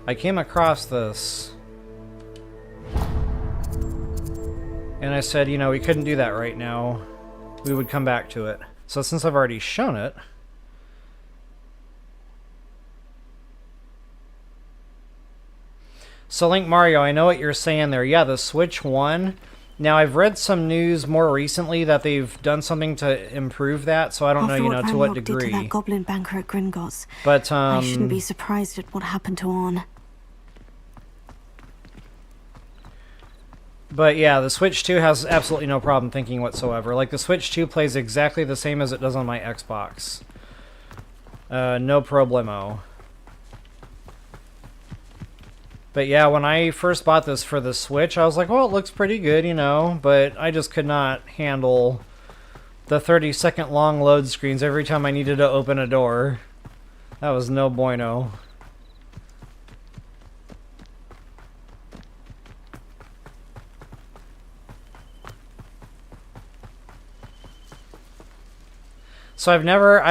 I came across this. And I said, you know, we couldn't do that right now. We would come back to it. So since I've already shown it, so Link Mario, I know what you're saying there. Yeah, the Switch 1 Now, I've read some news more recently that they've done something to improve that, so I don't know, you know, to what degree. Did to that goblin banker at Gringotts. But, I shouldn't be surprised at what happened to Arn. But yeah, the Switch 2 has absolutely no problem thinking whatsoever. Like, the Switch 2 plays exactly the same as it does on my Xbox. No problemo. But yeah, when I first bought this for the Switch, I was like, well, it looks pretty good, you know, but I just could not handle the 30-second long load screens every time I needed to open a door. That was no bueno. So I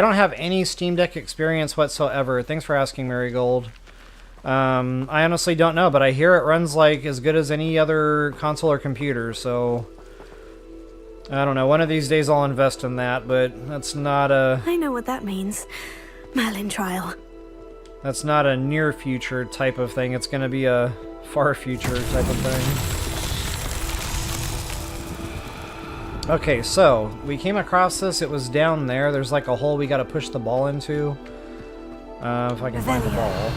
don't have any Steam Deck experience whatsoever. Thanks for asking, Marigold. I honestly don't know, but I hear it runs like as good as any other console or computer, so I don't know. One of these days I'll invest in that, but that's not a... I know what that means. Merlin trial. That's not a near future type of thing. It's going to be a far future type of thing. Okay, so we came across this. It was down there. There's like a hole we got to push the ball into. If I can find the ball.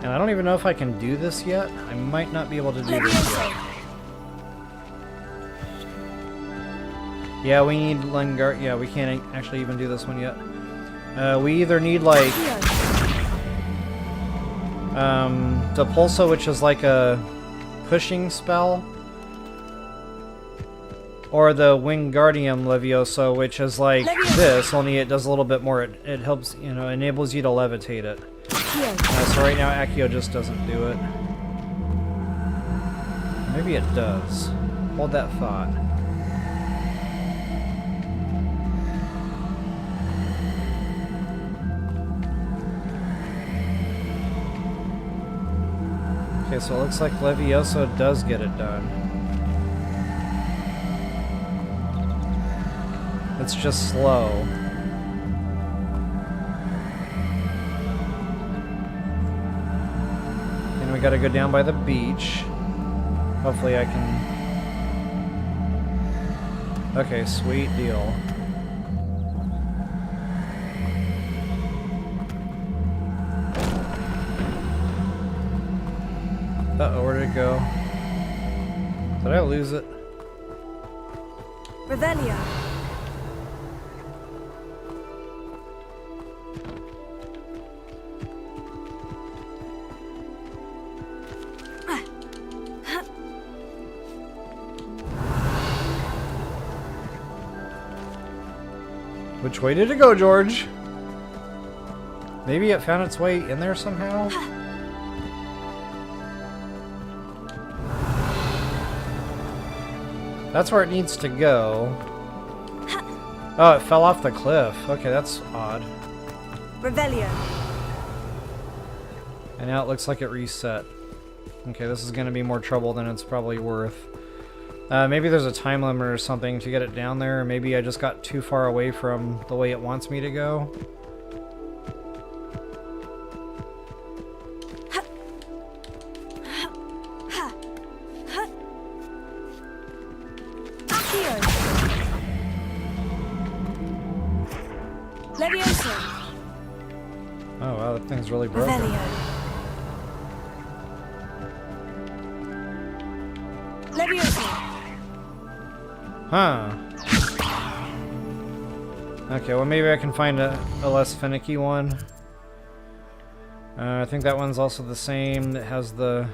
And I don't even know if I can do this yet. I might not be able to do this yet. Yeah, we need Lengard. Yeah, we can't actually even do this one yet. We either need like Depulso, which is like a pushing spell, or the Wingardium Levioso, which is like this, only it does a little bit more. It helps, you know, enables you to levitate it. So right now Accio just doesn't do it. Maybe it does. Hold that thought. Okay, so it looks like Levioso does get it done. It's just slow. And we gotta go down by the beach. Hopefully I can... Okay, sweet deal. Uh-oh, where did it go? Did I lose it? Revelio. Which way did it go, George? Maybe it found its way in there somehow? That's where it needs to go. Oh, it fell off the cliff. Okay, that's odd. Revelio. And now it looks like it reset. Okay, this is going to be more trouble than it's probably worth. Maybe there's a time limit or something to get it down there, or maybe I just got too far away from the way it wants me to go. Oh wow, that thing's really broken. Huh. Okay, well maybe I can find a less finicky one. I think that one's also the same. It has the...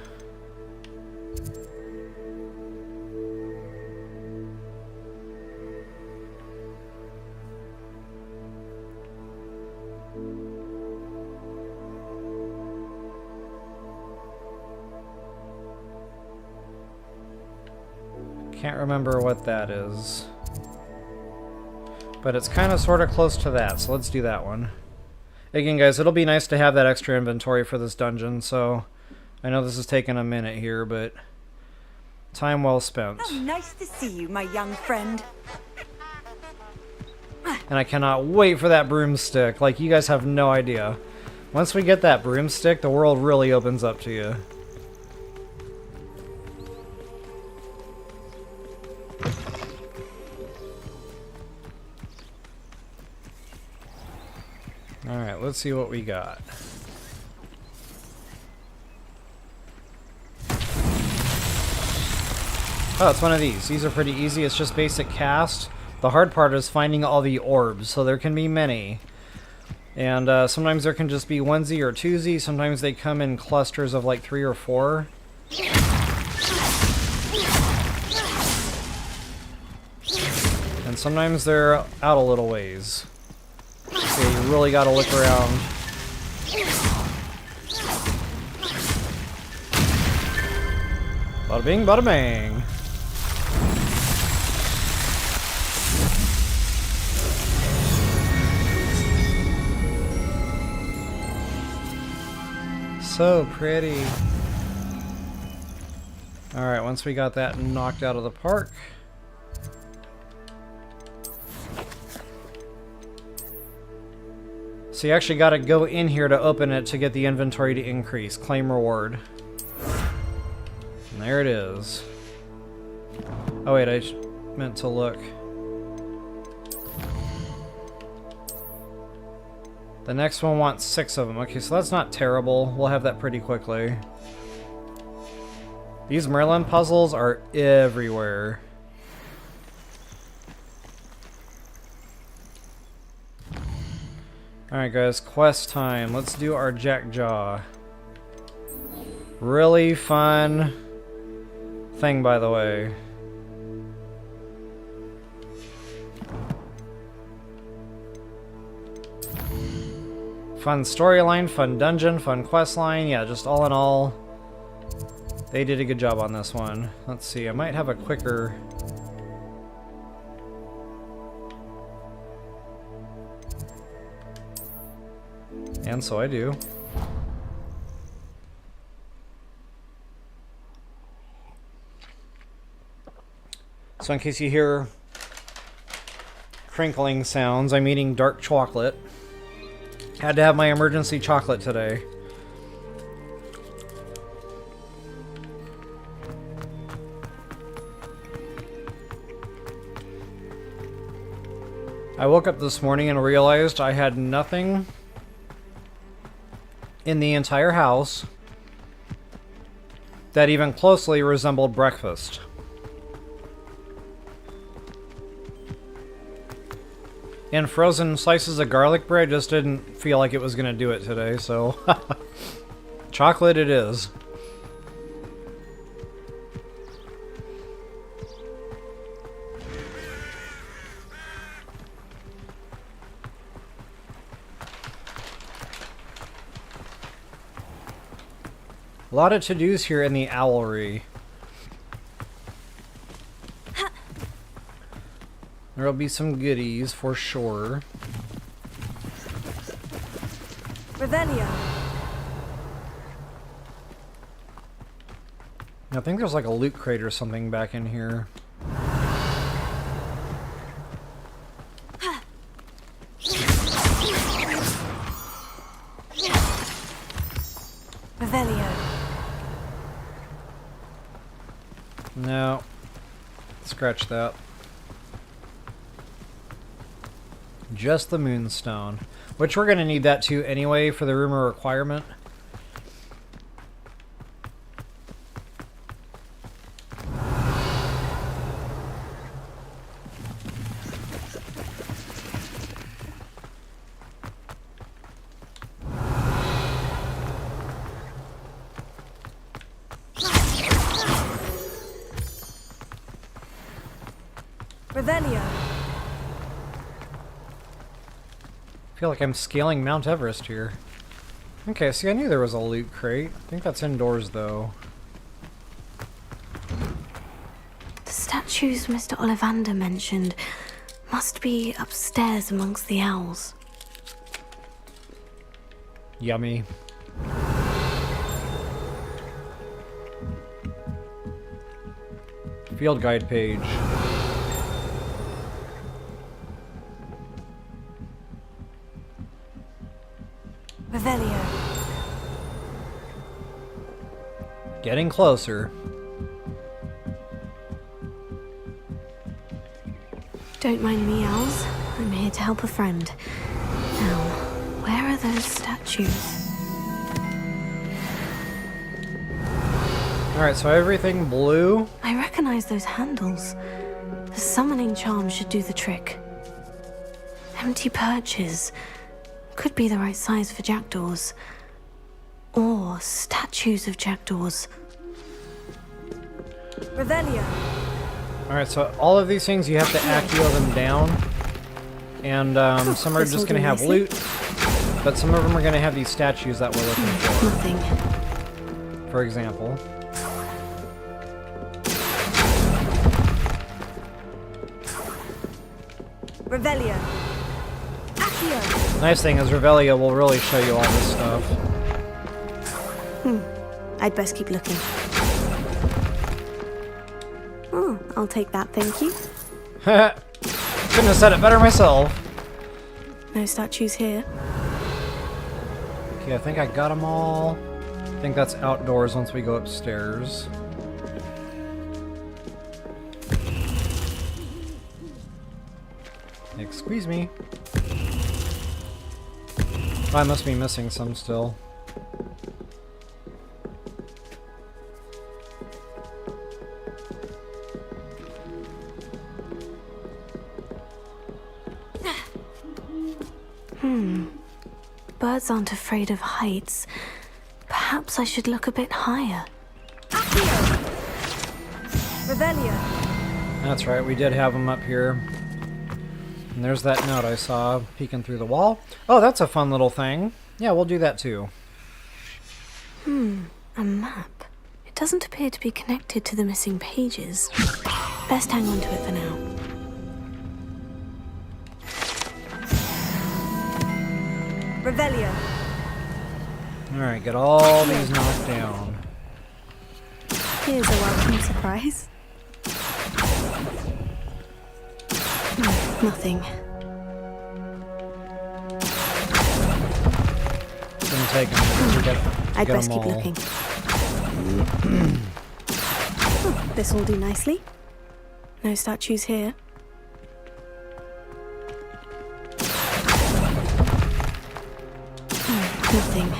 Can't remember what that is. But it's kind of sort of close to that, so let's do that one. Again, guys, it'll be nice to have that extra inventory for this dungeon, so I know this is taking a minute here, but time well spent. Oh, nice to see you, my young friend. And I cannot wait for that broomstick. Like, you guys have no idea. Once we get that broomstick, the world really opens up to you. let's see what we got. Oh, it's one of these. These are pretty easy. It's just basic cast. The hard part is finding all the orbs, so there can be many. And sometimes there can just be onesie or twosie. Sometimes they come in clusters of like 3 or 4. And sometimes they're out a little ways. So you really gotta look around. Bada bing, bada bang. So pretty. Alright, once we got that knocked out of the park. So you actually got to go in here to open it to get the inventory to increase. Claim reward. And there it is. Oh wait, I meant to look. The next one wants 6 of them. Okay, so that's not terrible. We'll have that pretty quickly. These Merlin puzzles are everywhere. Alright guys, quest time. Let's do our Jackdaw. Really fun thing, by the way. Fun storyline, fun dungeon, fun quest line. Yeah, just all in all, they did a good job on this one. Let's see, I might have a quicker... And so I do. So in case you hear crinkling sounds, I'm eating dark chocolate. Had to have my emergency chocolate today. I woke up this morning and realized I had nothing in the entire house that even closely resembled breakfast. And frozen slices of garlic bread just didn't feel like it was going to do it today, so chocolate it is. A lot of to-dos here in the Owlery. There'll be some goodies for sure. Revelio. I think there's like a loot crate or something back in here. Revelio. No. Scratch that. Just the moonstone. Which we're going to need that too anyway for the rumor requirement. Revelio. I feel like I'm scaling Mount Everest here. Okay, see, I knew there was a loot crate. I think that's indoors, though. The statues Mr. Ollivander mentioned must be upstairs amongst the owls. Yummy. Field guide page. Revelio. Getting closer. Don't mind me, owls. I'm here to help a friend. Now, where are those statues? Alright, so everything blue. I recognize those handles. The summoning charm should do the trick. Empty perches. Could be the right size for jackdaws. Or statues of jackdaws. Revelio. Alright, so all of these things you have to accio them down. And some are just going to have loot. But some of them are going to have these statues that we're looking for. Nothing. For example. Revelio. Accio. Nice thing is Revelio will really show you all this stuff. I'd best keep looking. Oh, I'll take that, thank you. Couldn't have said it better myself. No statues here. Okay, I think I got them all. I think that's outdoors once we go upstairs. Excuse me. Oh, I must be missing some still. Birds aren't afraid of heights. Perhaps I should look a bit higher. Accio. Revelio. That's right, we did have them up here. And there's that note I saw peeking through the wall. Oh, that's a fun little thing. Yeah, we'll do that too. A map. It doesn't appear to be connected to the missing pages. Best hang on to it for now. Revelio. Alright, get all these knocked down. Here's a welcome surprise. Nothing. It's gonna take them. I'd best keep looking. This will do nicely. No statues here. Nothing.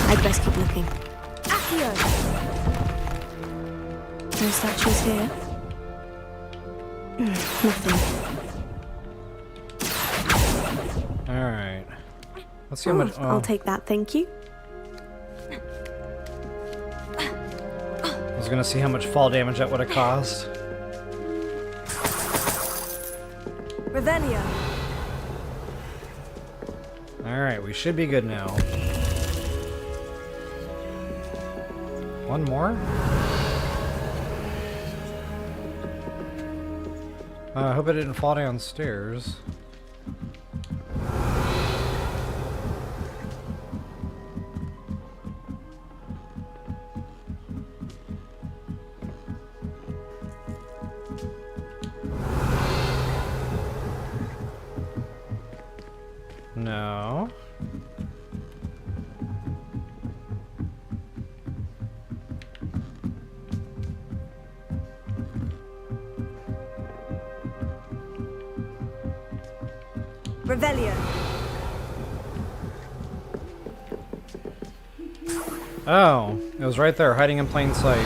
I'd best keep looking. Accio. No statues here. Nothing. Alright. Let's see how much. I'll take that, thank you. I was gonna see how much fall damage that would have cost. Revelio. Alright, we should be good now. One more? I hope it didn't fall downstairs. No. Revelio. Oh, it was right there, hiding in plain sight.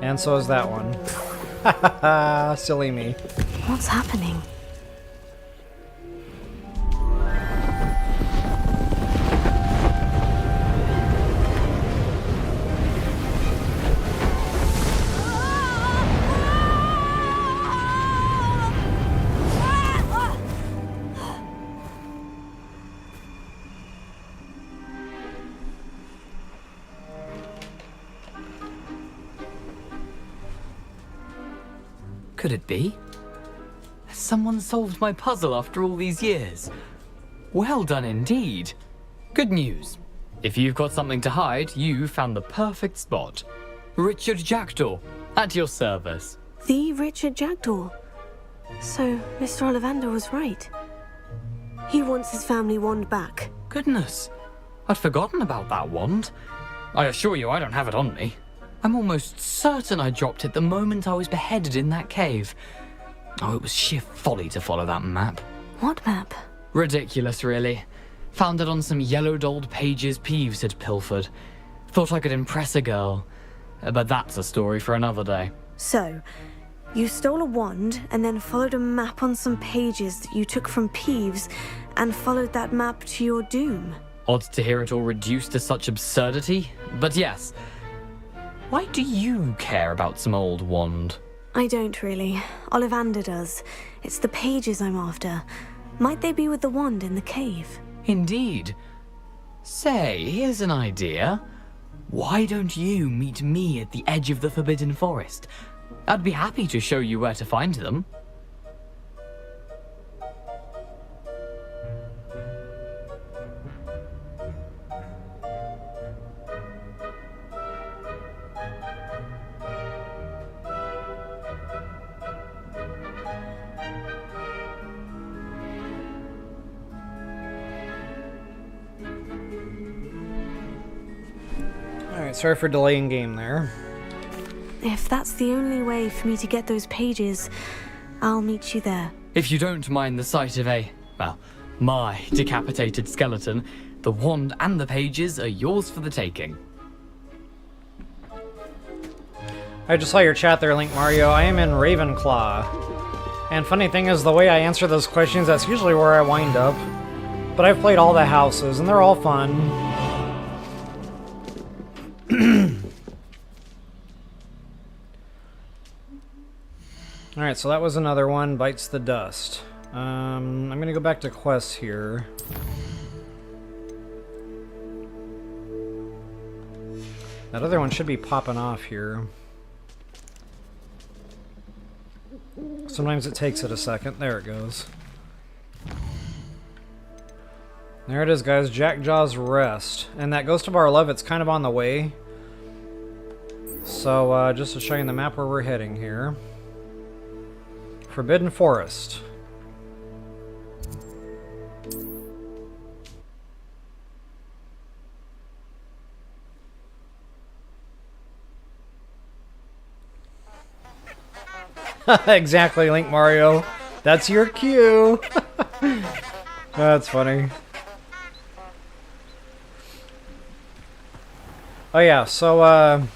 And so is that one. Ha ha ha, silly me. What's happening? Could it be? Has someone solved my puzzle after all these years? Well done indeed. Good news. If you've got something to hide, you found the perfect spot. Richard Jackdaw, at your service. The Richard Jackdaw. So, Mr. Ollivander was right. He wants his family wand back. Goodness, I'd forgotten about that wand. I assure you I don't have it on me. I'm almost certain I dropped it the moment I was beheaded in that cave. Oh, it was sheer folly to follow that map. What map? Ridiculous, really. Found it on some yellowed pages Peeves had pilfered. Thought I could impress a girl. But that's a story for another day. So, you stole a wand and then followed a map on some pages that you took from Peeves and followed that map to your doom. Odd to hear it all reduced to such absurdity, but yes. Why do you care about some old wand? I don't really. Ollivander does. It's the pages I'm after. Might they be with the wand in the cave? Indeed. Say, here's an idea. Why don't you meet me at the edge of the Forbidden Forest? I'd be happy to show you where to find them. Alright, sorry for delaying game there. If that's the only way for me to get those pages, I'll meet you there. If you don't mind the sight of my decapitated skeleton, the wand and the pages are yours for the taking. I just saw your chat there, Link Mario. I am in Ravenclaw. And funny thing is, the way I answer those questions, that's usually where I wind up. But I've played all the houses, and they're all fun. Alright, so that was another one, Bites the Dust. I'm gonna go back to quests here. That other one should be popping off here. Sometimes it takes it a second. There it goes. There it is, guys. Jackdaw's Rest. And that Ghost of Our Love, it's kind of on the way. So, just to show you the map where we're heading here. Forbidden Forest. Exactly, Link Mario. That's your cue. That's funny. Oh yeah, so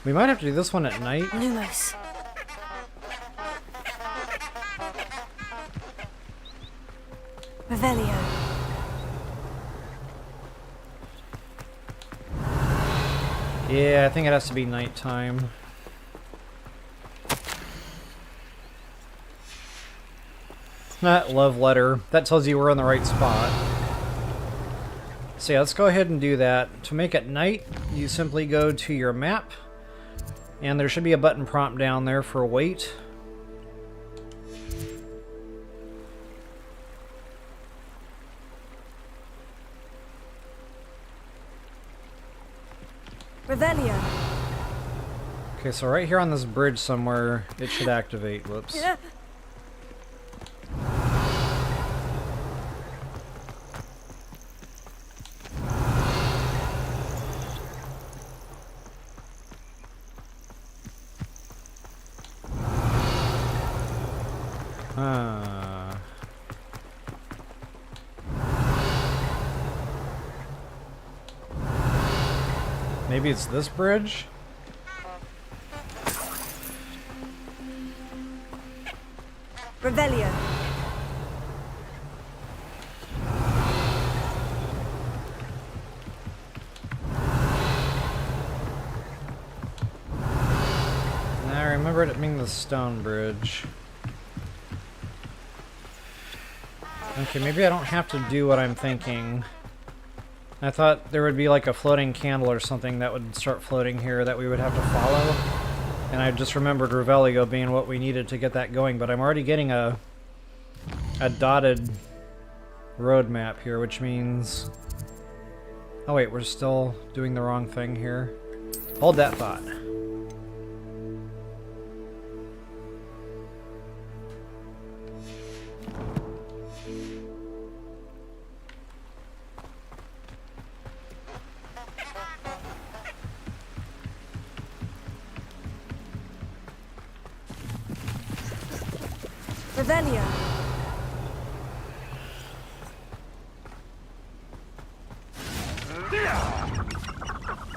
we might have to do this one at night. Lumos. Revelio. Yeah, I think it has to be nighttime. That love letter. That tells you we're in the right spot. So yeah, let's go ahead and do that. To make it night, you simply go to your map, and there should be a button prompt down there for wait. Revelio. Okay, so right here on this bridge somewhere, it should activate. Whoops. Yeah. Maybe it's this bridge? Revelio. I remember it being the stone bridge. Okay, maybe I don't have to do what I'm thinking. I thought there would be like a floating candle or something that would start floating here that we would have to follow. And I just remembered Revelio being what we needed to get that going, but I'm already getting a dotted road map here, which means... Oh wait, we're still doing the wrong thing here. Hold that thought. Revelio.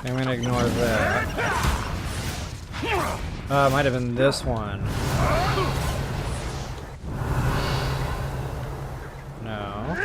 I'm gonna ignore that. It might have been this one. No.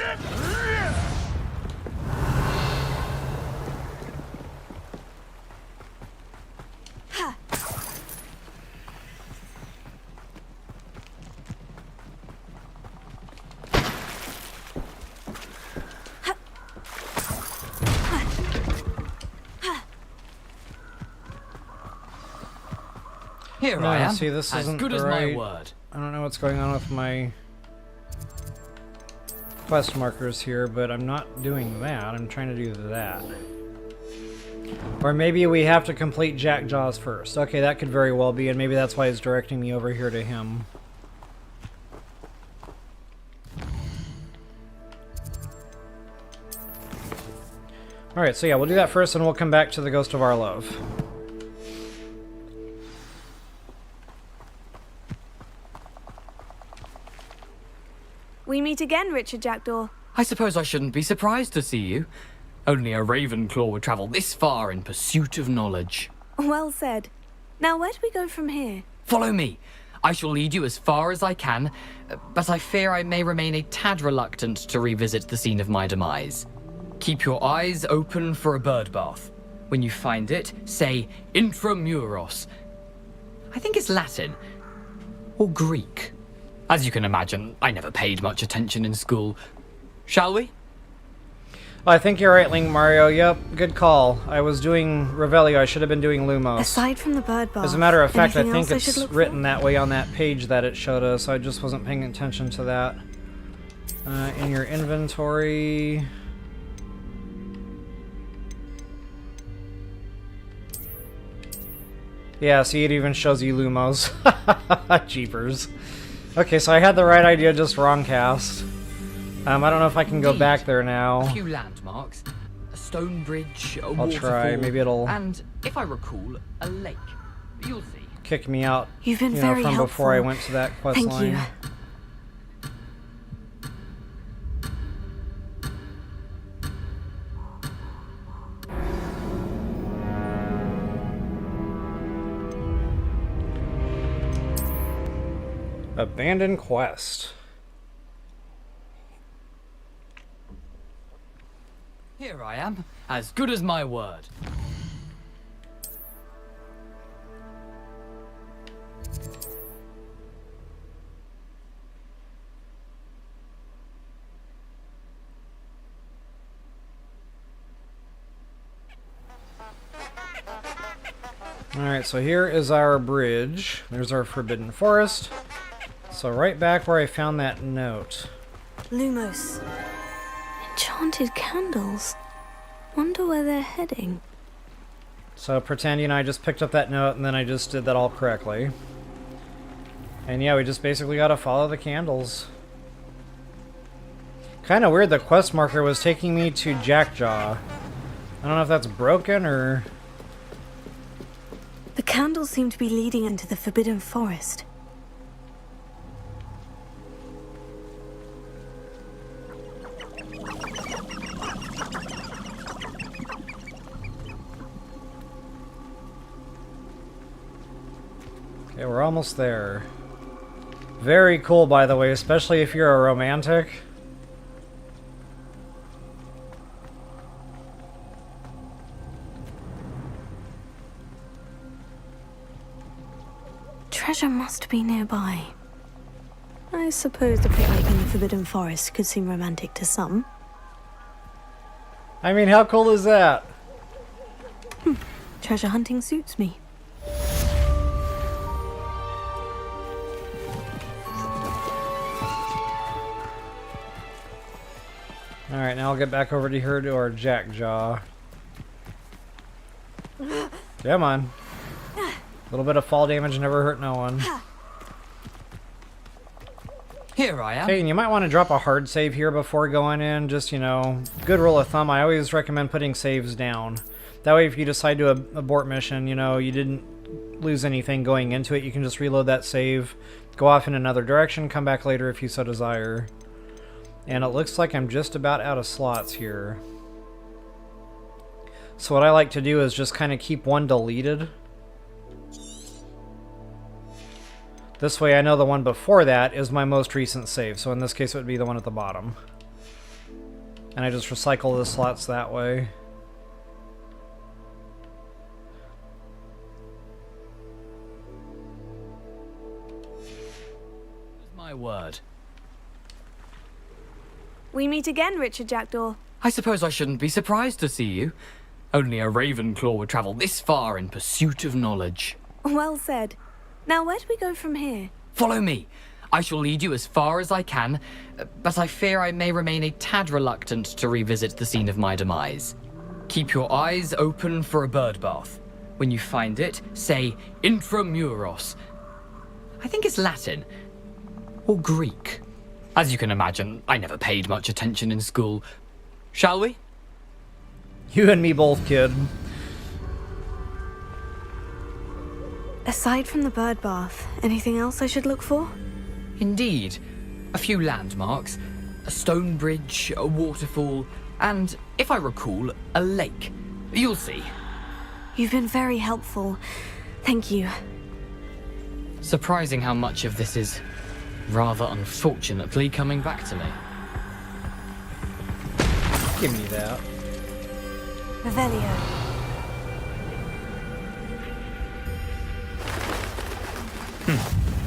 Here I am. See, this as isn't good as right. my word. I don't know what's going on with my quest markers here, but I'm not doing that. I'm trying to do that. Or maybe we have to complete Jackdaws first. Okay, that could very well be, and maybe that's why it's directing me over here to him. Alright, so yeah, we'll do that first, and we'll come back to the Ghost of Our Love. We meet again, Richard Jackdaw. I suppose I shouldn't be surprised to see you. Only a Ravenclaw would travel this far in pursuit of knowledge. Well said. Now, where do we go from here? Follow me. I shall lead you as far as I can, but I fear I may remain a tad reluctant to revisit the scene of my demise. Keep your eyes open for a bird bath. When you find it, say Intramuros. I think it's Latin. Or Greek. As you can imagine, I never paid much attention in school. Shall we? I think you're right, Link Mario. Yep, good call. I was doing Revelio. I should have been doing Lumos. Aside from the bird bath, as a matter of fact, I anything think else it's should look written for? that way on that page that it showed us. I just wasn't paying attention to that. In your inventory... Yeah, see, it even shows you Lumos. Jeepers. Okay, so I had the right idea, just wrong cast. I don't know if I can go back there A now. few landmarks. A stone bridge, a I'll waterfall, try. Maybe it'll and, if I recall, a lake. You'll see. kick me out, You've been you know, very from helpful. before I went to that quest Thank line. you. Abandoned quest. Here I am, as good as my word. Alright, so here is our bridge. There's our Forbidden Forest. So right back where I found that note. Lumos. Enchanted candles. Wonder where they're heading. So pretend, you know, I just picked up that note and then I just did that all correctly. And yeah, we just basically gotta follow the candles. Kinda weird the quest marker was taking me to Jackdaw. I don't know if that's broken or... The candles seem to be leading into the Forbidden Forest. Okay, we're almost there. Very cool, by the way, especially if you're a romantic. Treasure must be nearby. I suppose the picnic in the Forbidden Forest could seem romantic to some. I mean, how cool is that? Treasure hunting suits me. Alright, now I'll get back over to here to our Jackdaw. Come on. A little bit of fall damage never hurt no one. Here I am. Okay, and you might want to drop a hard save here before going in. Just, you know, good rule of thumb. I always recommend putting saves down. That way if you decide to abort mission, you know, you didn't lose anything going into it. You can just reload that save, go off in another direction, come back later if you so desire. And it looks like I'm just about out of slots here. So what I like to do is just kind of keep one deleted. This way I know the one before that is my most recent save. So in this case it would be the one at the bottom. And I just recycle the slots that way. My word. We meet again, Richard Jackdaw. I suppose I shouldn't be surprised to see you. Only a Ravenclaw would travel this far in pursuit of knowledge. Well said. Now, where do we go from here? Follow me. I shall lead you as far as I can, but I fear I may remain a tad reluctant to revisit the scene of my demise. Keep your eyes open for a bird bath. When you find it, say intramuros. I think it's Latin. Or Greek. As you can imagine, I never paid much attention in school. Shall we? You and me both, kid. Aside from the bird bath, anything else I should look for? Indeed. A few landmarks, a stone bridge, a waterfall, and, if I recall, a lake. You'll see. You've been very helpful. Thank you. Surprising how much of this is rather unfortunately coming back to me. Give me that. Revelio.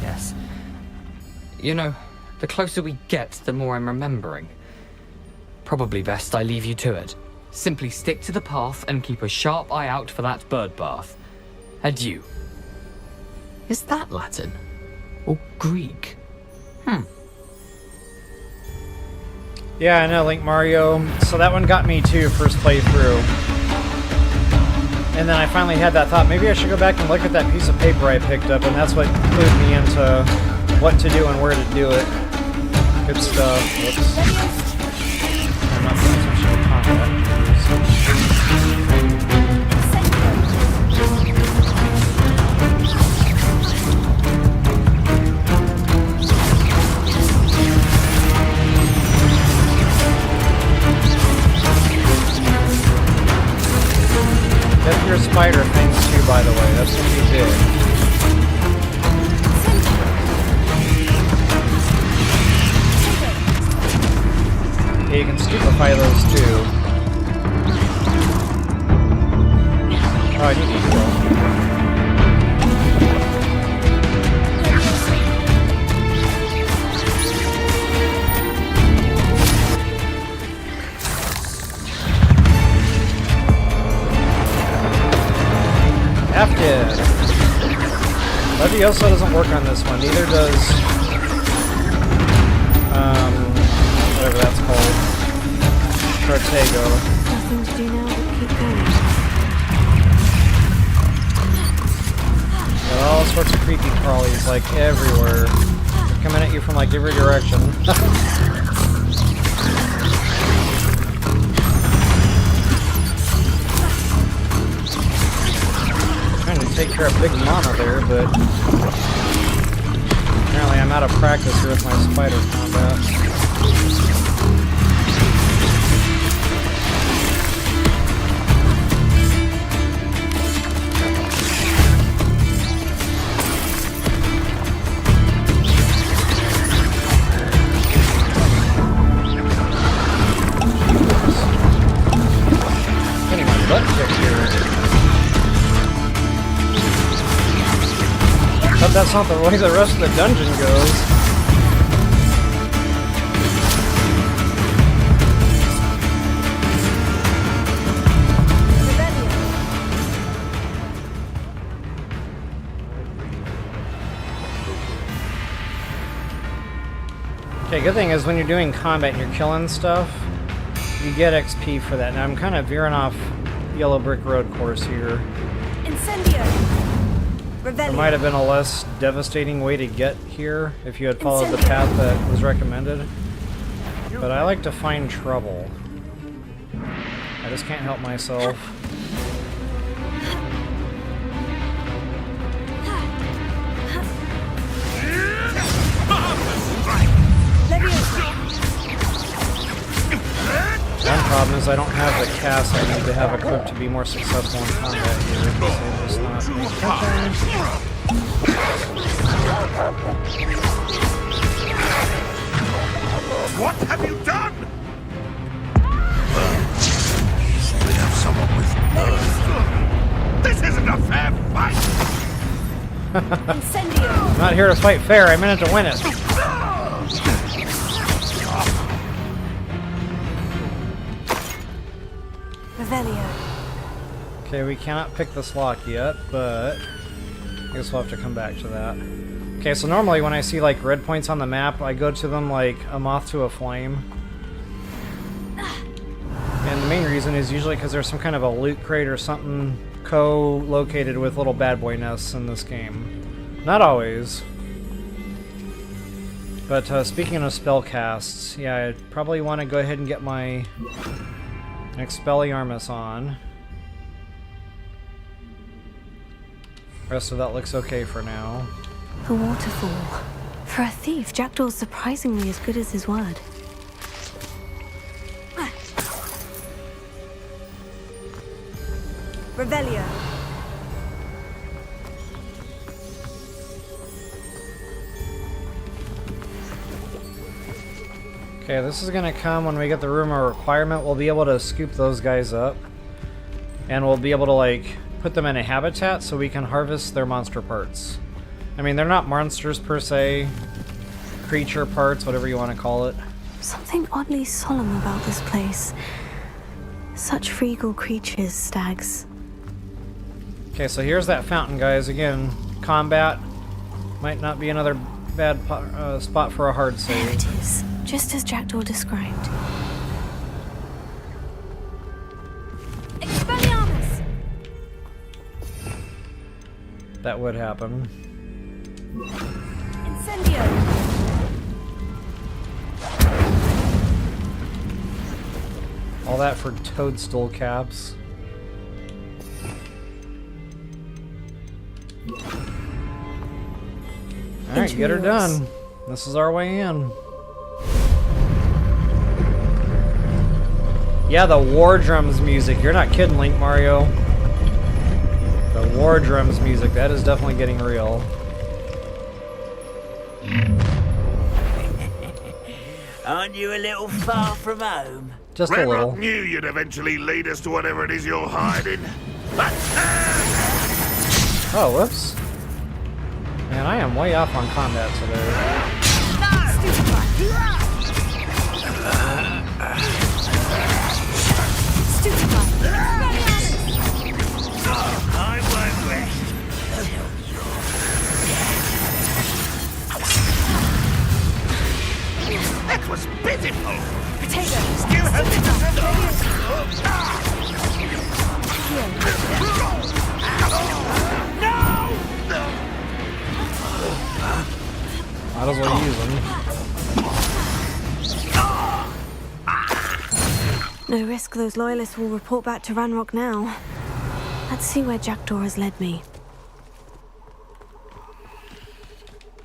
Yes. You know, the closer we get, the more I'm remembering. Probably best I leave you to it. Simply stick to the path and keep a sharp eye out for that bird bath. Adieu. Is that Latin? Or Greek? Yeah, I know, Link Mario. So that one got me too, first playthrough. And then I finally had that thought, maybe I should go back and look at that piece of paper I picked up, and that's what clued me into what to do and where to do it. Good stuff. Whoops. I'm not doing some shit combat. That's your spider things too, by the way. That's what you did. Yeah, you can stupefy those too. Oh, I need to go. Leviosa doesn't work on this one, neither does whatever that's called. Protego. Nothing to do now but keep going. Got all sorts of creepy crawlies like everywhere. They're coming at you from like every direction. Trying to take care of Big Mama there, but apparently I'm out of practice here with my spider combat. Getting my butt kicked here. But that's not the way the rest of the dungeon goes. Okay, good thing is when you're doing combat and you're killing stuff, you get XP for that. Now I'm kind of veering off Yellow Brick Road course here. Incendio. There might have been a less devastating way to get here if you had followed the path that was recommended. But I like to find trouble. I just can't help myself. One problem is I don't have the cast I need to have equipped to be more successful in combat here. So I'm just not paying attention. What have you done? We have someone with nerve. This isn't a fair fight! I'm not here to fight fair, I'm in it to win it. Okay, we cannot pick this lock yet, but I guess we'll have to come back to that. Okay, so normally when I see like red points on the map, I go to them like a moth to a flame. And the main reason is usually because there's some kind of a loot crate or something co-located with little bad boy nests in this game. Not always. But speaking of spell casts, yeah, I'd probably want to go ahead and get my Expelliarmus on. Rest of that looks okay for now. The waterfall. For a thief, Jackdaw's surprisingly as good as his word. Revelio. Okay, this is gonna come when we get the room of requirement. We'll be able to scoop those guys up. And we'll be able to, like, put them in a habitat so we can harvest their monster parts. I mean, they're not monsters per se. Creature parts, whatever you want to call it. Something oddly solemn about this place. Such regal creatures, stags. Okay, so here's that fountain, guys. Again, combat might not be another bad spot for a hard save. There it is, just as Jackdaw described. Expelliarmus! That would happen. Incendio! All that for toadstool caps. Alright, get her done. This is our way in. Yeah, the war drums music. You're not kidding, Link Mario. The war drums music. That is definitely getting real. Aren't you a little far from home? Just a little. Knew you'd eventually lead us to whatever it is you're hiding. Oh, whoops. Man, I am way off on combat today. I won't rest. That was pitiful. Potato! Still holding Might as well use them. No risk those loyalists will report back to Ranrock now. Let's see where Jackdaw has led me.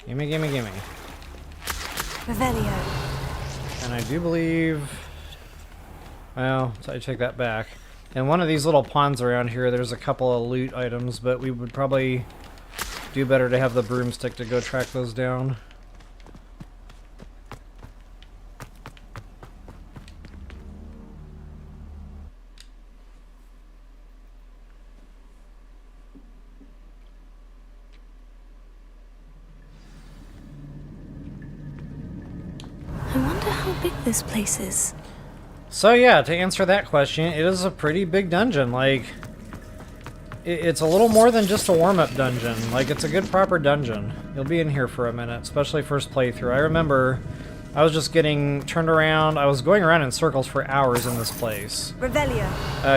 Gimme, gimme, gimme. Revelio. And I do believe... Well, so I take that back. In one of these little ponds around here, there's a couple of loot items, but we would probably do better to have the broomstick to go track those down. I wonder how big this place is. So yeah, to answer that question, it is a pretty big dungeon. Like, it's a little more than just a warm-up dungeon. Like, it's a good proper dungeon. You'll be in here for a minute, especially first playthrough. I remember I was just getting turned around. I was going around in circles for hours in this place. Revelio.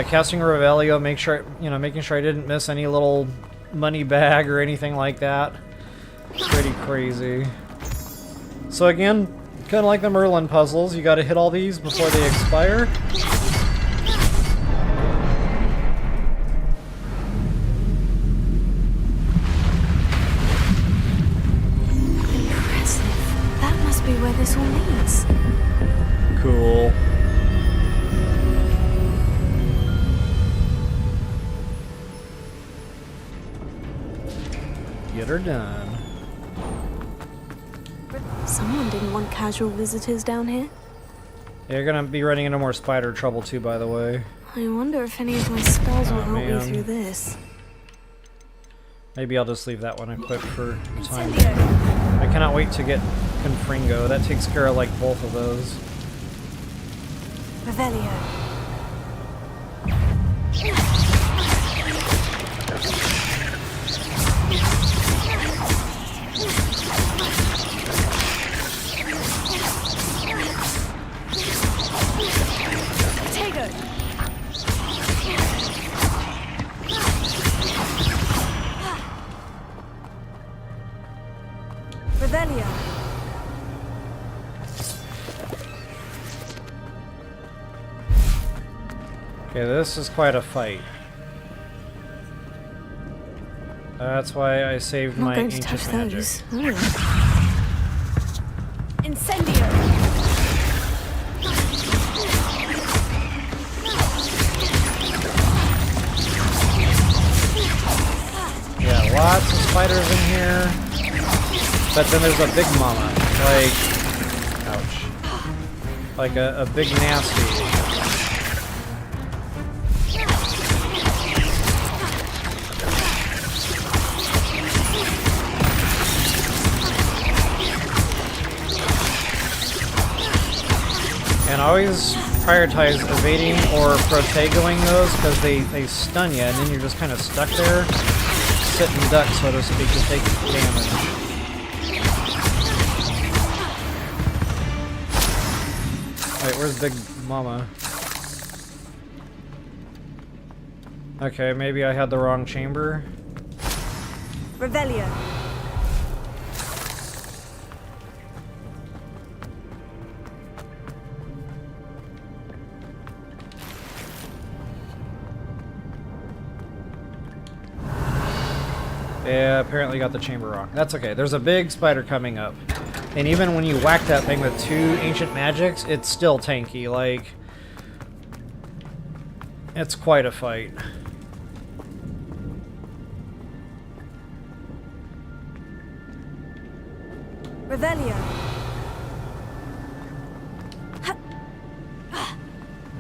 Casting Revelio, making sure I didn't miss any little money bag or anything like that. Pretty crazy. So again, kind of like the Merlin puzzles, you gotta hit all these before they expire. Impressive. That must be where this all leads. get her done. Someone didn't want casual visitors down here. You're gonna be running into more spider trouble too, by the way. I wonder if any of my spells will help man. me through this. Maybe I'll just leave that one equipped for the time. I cannot wait to get Confringo. That takes care of like both of those. Revelio. Revelio. Okay, this is quite a fight. That's why I saved I'm not my going to ancient touch magic. those. Incendio. Yeah, lots of spiders in here. But then there's a big mama. Like, ouch. Like a big nasty. And always prioritize evading or protegoing those because they stun you and then you're just kind of stuck there, sitting duck, so to speak, to take damage. Wait, where's Big Mama? Okay, maybe I had the wrong chamber. Revelio. Yeah, apparently got the chamber wrong. That's okay. There's a big spider coming up. And even when you whack that thing with 2 ancient magics, it's still tanky. Like, it's quite a fight. Revelio.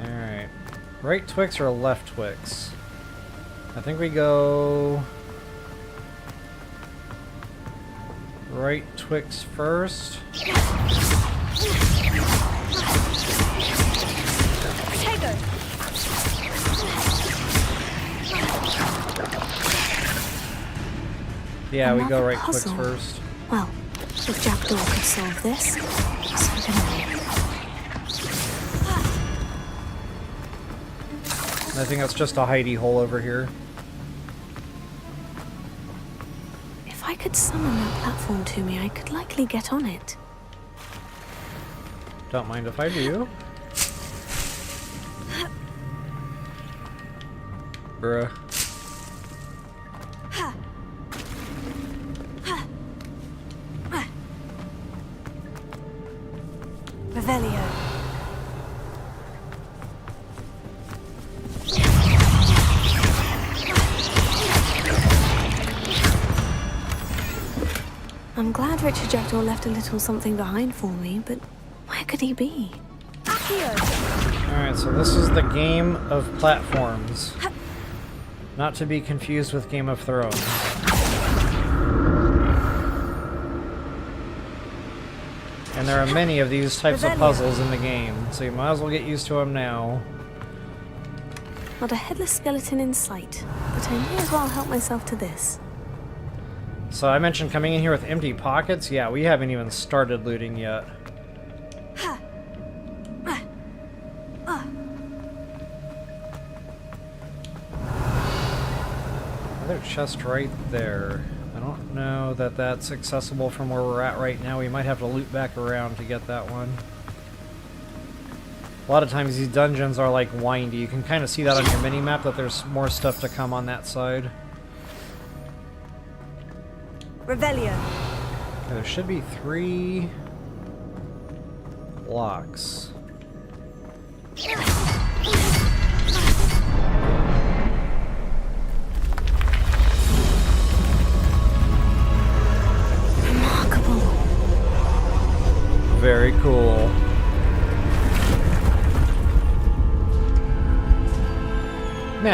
Alright. Right Twix or left Twix? I think we go... right Twix first. Yeah, we go right Twix first. Well, if Jackdaw could solve this, so can I. I think that's just a hidey hole over here. If I could summon that platform to me, I could likely get on it. Don't mind if I do. Bruh. Revelio. I'm glad Richard Jackdaw left a little something behind for me, but where could he be? Alright, so this is the Game of Platforms. Not to be confused with Game of Thrones. And there are many of these types of puzzles in the game, so you might as well get used to them now. Not a headless skeleton in sight, but I may as well help myself to this. So I mentioned coming in here with empty pockets. Yeah, we haven't even started looting yet. Another chest right there. I don't know that that's accessible from where we're at right now. We might have to loop back around to get that one. A lot of times these dungeons are like windy. You can kind of see that on your mini-map that there's more stuff to come on that side. Revelio. Okay, there should be 3 locks.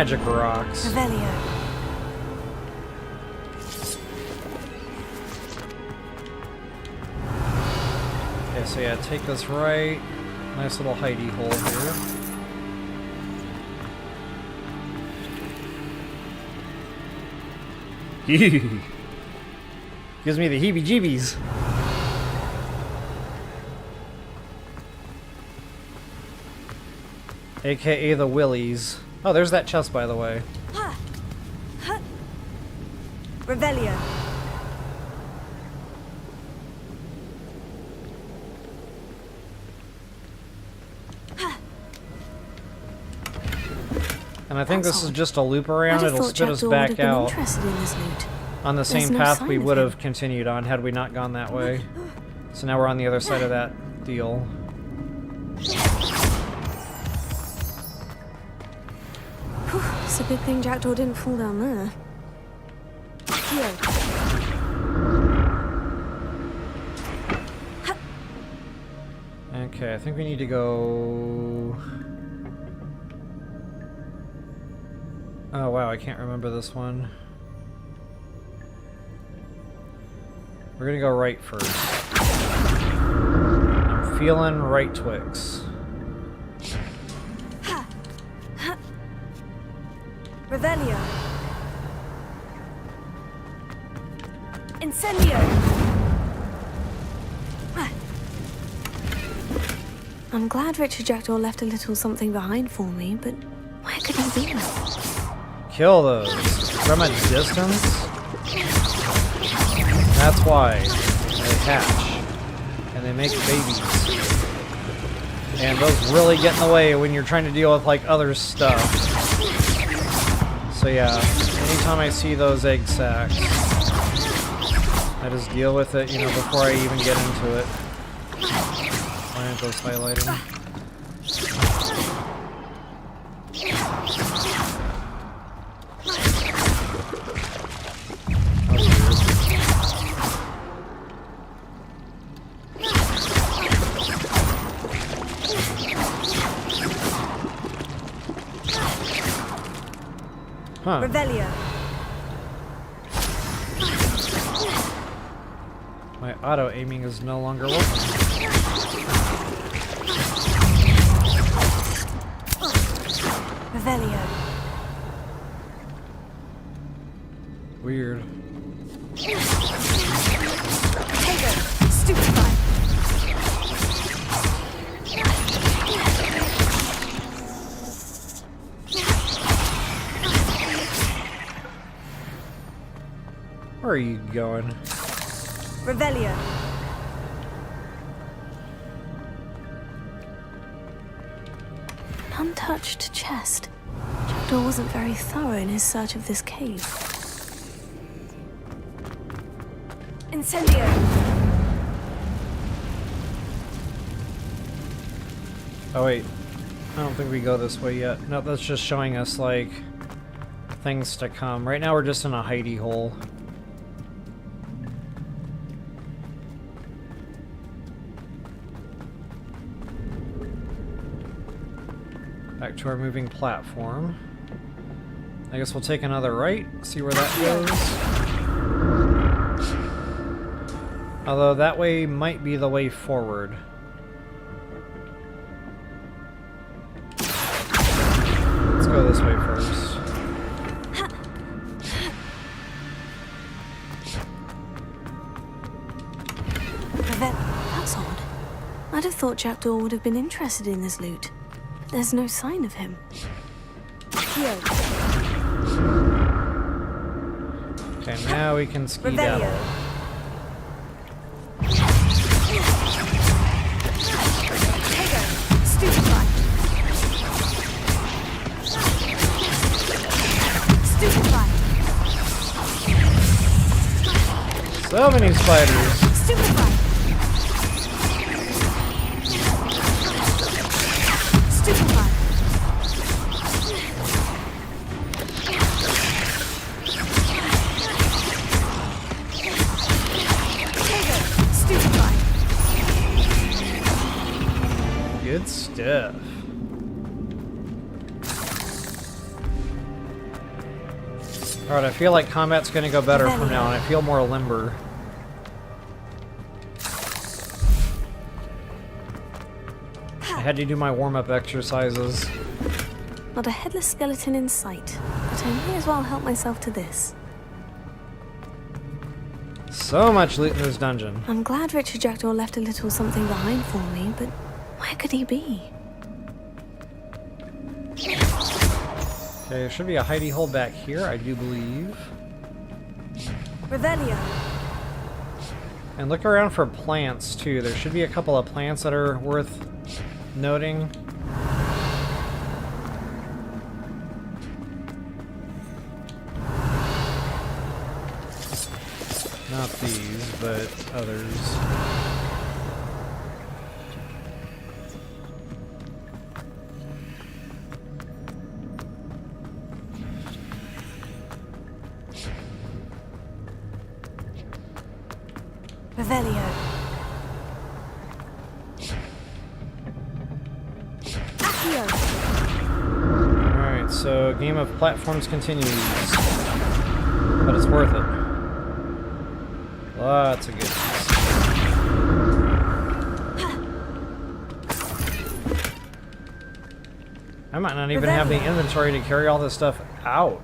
magic rocks. Revelio. Okay, so yeah, take this right. Nice little hidey hole here. Gives me the heebie-jeebies. AKA the willies. Oh, there's that chest, by the way. Revelio. And I think this is just a loop around. I'd have It'll thought spit us Jackdaw would back have been out interested in this loot. on the There's same no path sign we of would him. have continued on had we not gone that way. So now we're on the other side of that deal. It's a good thing Jackdaw didn't fall down there. Here. Okay, I think we need to go... Oh wow, I can't remember this one. We're gonna go right first. I'm feeling right Twix. Revelio. Incendio. I'm glad Richard Jackdaw left a little something behind for me, but where could he be? Kill those from a distance. That's why they hatch and they make babies. And those really get in the way when you're trying to deal with like other stuff. So yeah, anytime I see those egg sacs, I just deal with it, you know, before I even get into it. Why aren't those highlighting? Huh. Revelio. My auto aiming is no longer working. Revelio. Weird. Tego. Stupefy. Where are you going? Revelio. An untouched chest. Jackdaw wasn't very thorough in his search of this cave. Incendio. Oh wait, I don't think we go this way yet. No, that's just showing us like things to come. Right now we're just in a hidey hole. Back to our moving platform. I guess we'll take another right, see where that goes. Although that way might be the way forward. Let's go this way first. That's odd. I'd have thought Jackdaw would have been interested in this loot. There's no sign of him. Here. Okay, now we can skedaddle. So many spiders. Stupefy. Stupefy. Stupefy. Good stuff. Alright, I feel like combat's gonna go better from now on. I feel more limber. I had to do my warm-up exercises. Not a headless skeleton in sight, but I may as well help myself to this. So much loot in this dungeon. I'm glad Richard Jackdaw left a little something behind for me, but where could he be? Okay, there should be a hidey hole back here, I do believe. Revelio. And look around for plants, too. There should be a couple of plants that are worth noting. Not these, but others. Revelio. Alright, so game of platforms continues. But it's worth it. Lots of goodies. I might not even have the inventory to carry all this stuff out.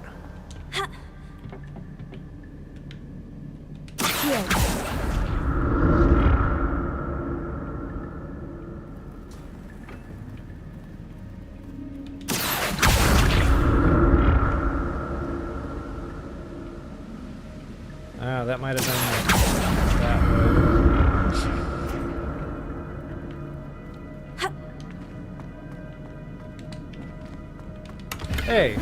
Ah, that might have been that way. Hey!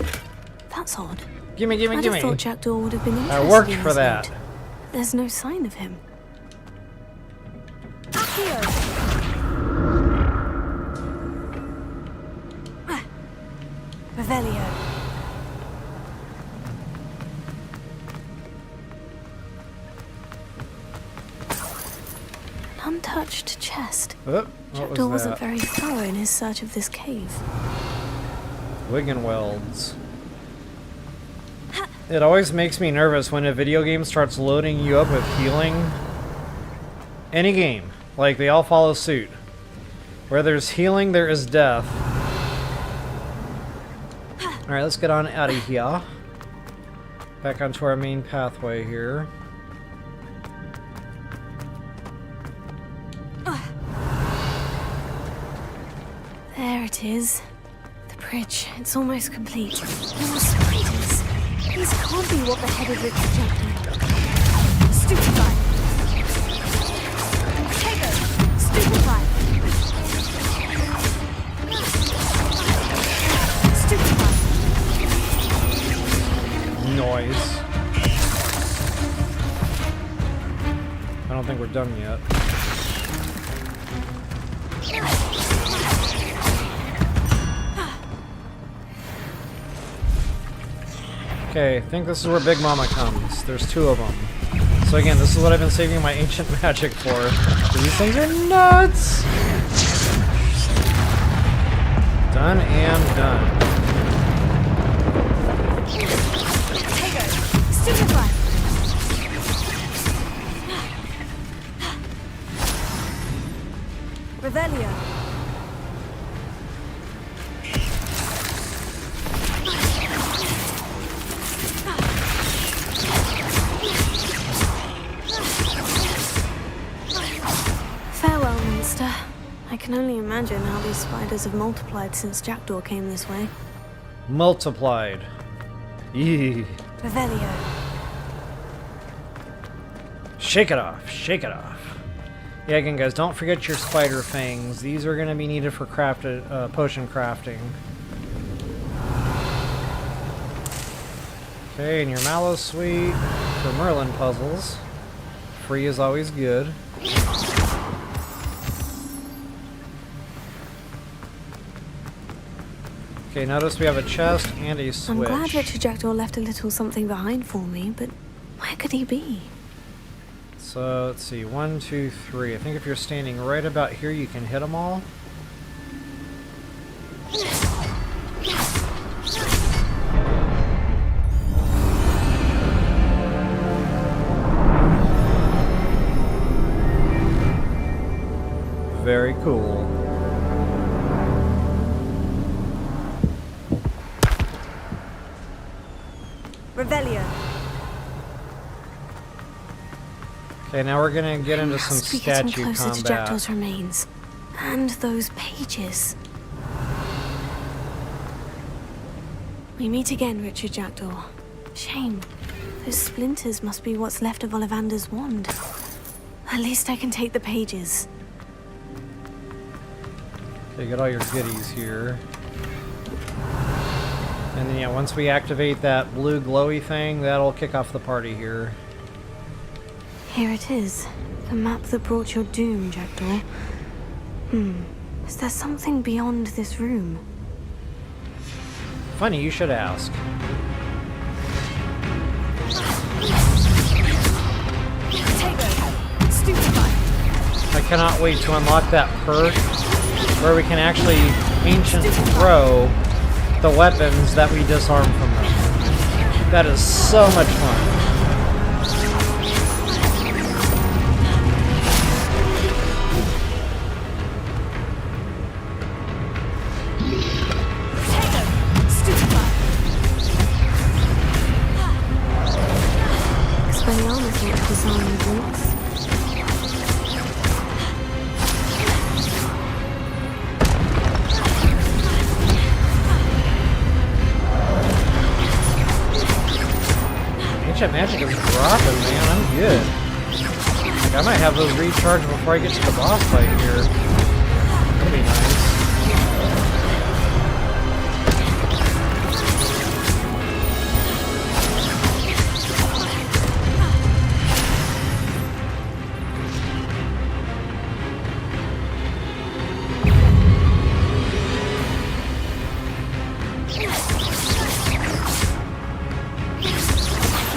That's odd. Gimme, gimme, gimme! I thought Jackdaw would have been interested I worked in for this that. loot. There's no sign of him. Revelio. An untouched chest. Oh, Jackdaw wasn't very thorough in his search of this cave. Wiggenwelds. It always makes me nervous when a video game starts loading you up with healing. Any game. Like, they all follow suit. Where there's healing, there is death. Alright, let's get on out of here. Back onto our main pathway here. There it is. The bridge. It's almost complete. More spiders. These can't be what the headed Richard Jackdaw. Stupefy. Tego. Stupefy. Stupefy. Noise. I don't think we're done yet. Okay, I think this is where Big Mama comes. There's two of them. So again, this is what I've been saving my ancient magic for. These things are nuts! Done and done. Stupefy. Revelio. Farewell, monster. I can only imagine how these spiders have multiplied since Jackdaw came this way. Multiplied. Eee. Revelio. Shake it off. Shake it off. Yeah, again, guys, don't forget your spider fangs. These are going to be needed for potion crafting. Okay, and your Mallow Sweet for Merlin puzzles. Free is always good. Okay, notice we have a chest and a switch. I'm glad Richard Jackdaw left a little something behind for me, but where could he be? So, let's see. 1, 2, 3. I think if you're standing right about here, you can hit them all. cool. Revelio. Okay, now we're gonna get into some Must we get statue closer to combat. Jackdaw's remains. And those pages. We meet again, Richard Jackdaw. Shame. Those splinters must be what's left of Ollivander's wand. At least I can take the pages. Okay, got all your goodies here. And then, yeah, once we activate that blue glowy thing, that'll kick off the party here. Here it is. The map that brought your doom, Jackdaw. Is there something beyond this room? Funny, you should ask. I cannot wait to unlock that perk where we can actually ancient throw the weapons that we disarm from them. That is so much fun. Expelliarmus looked disarming boots. Ancient magic is dropping, man. I'm good. Like, I might have those recharged before I get to the boss fight here. That'd be nice.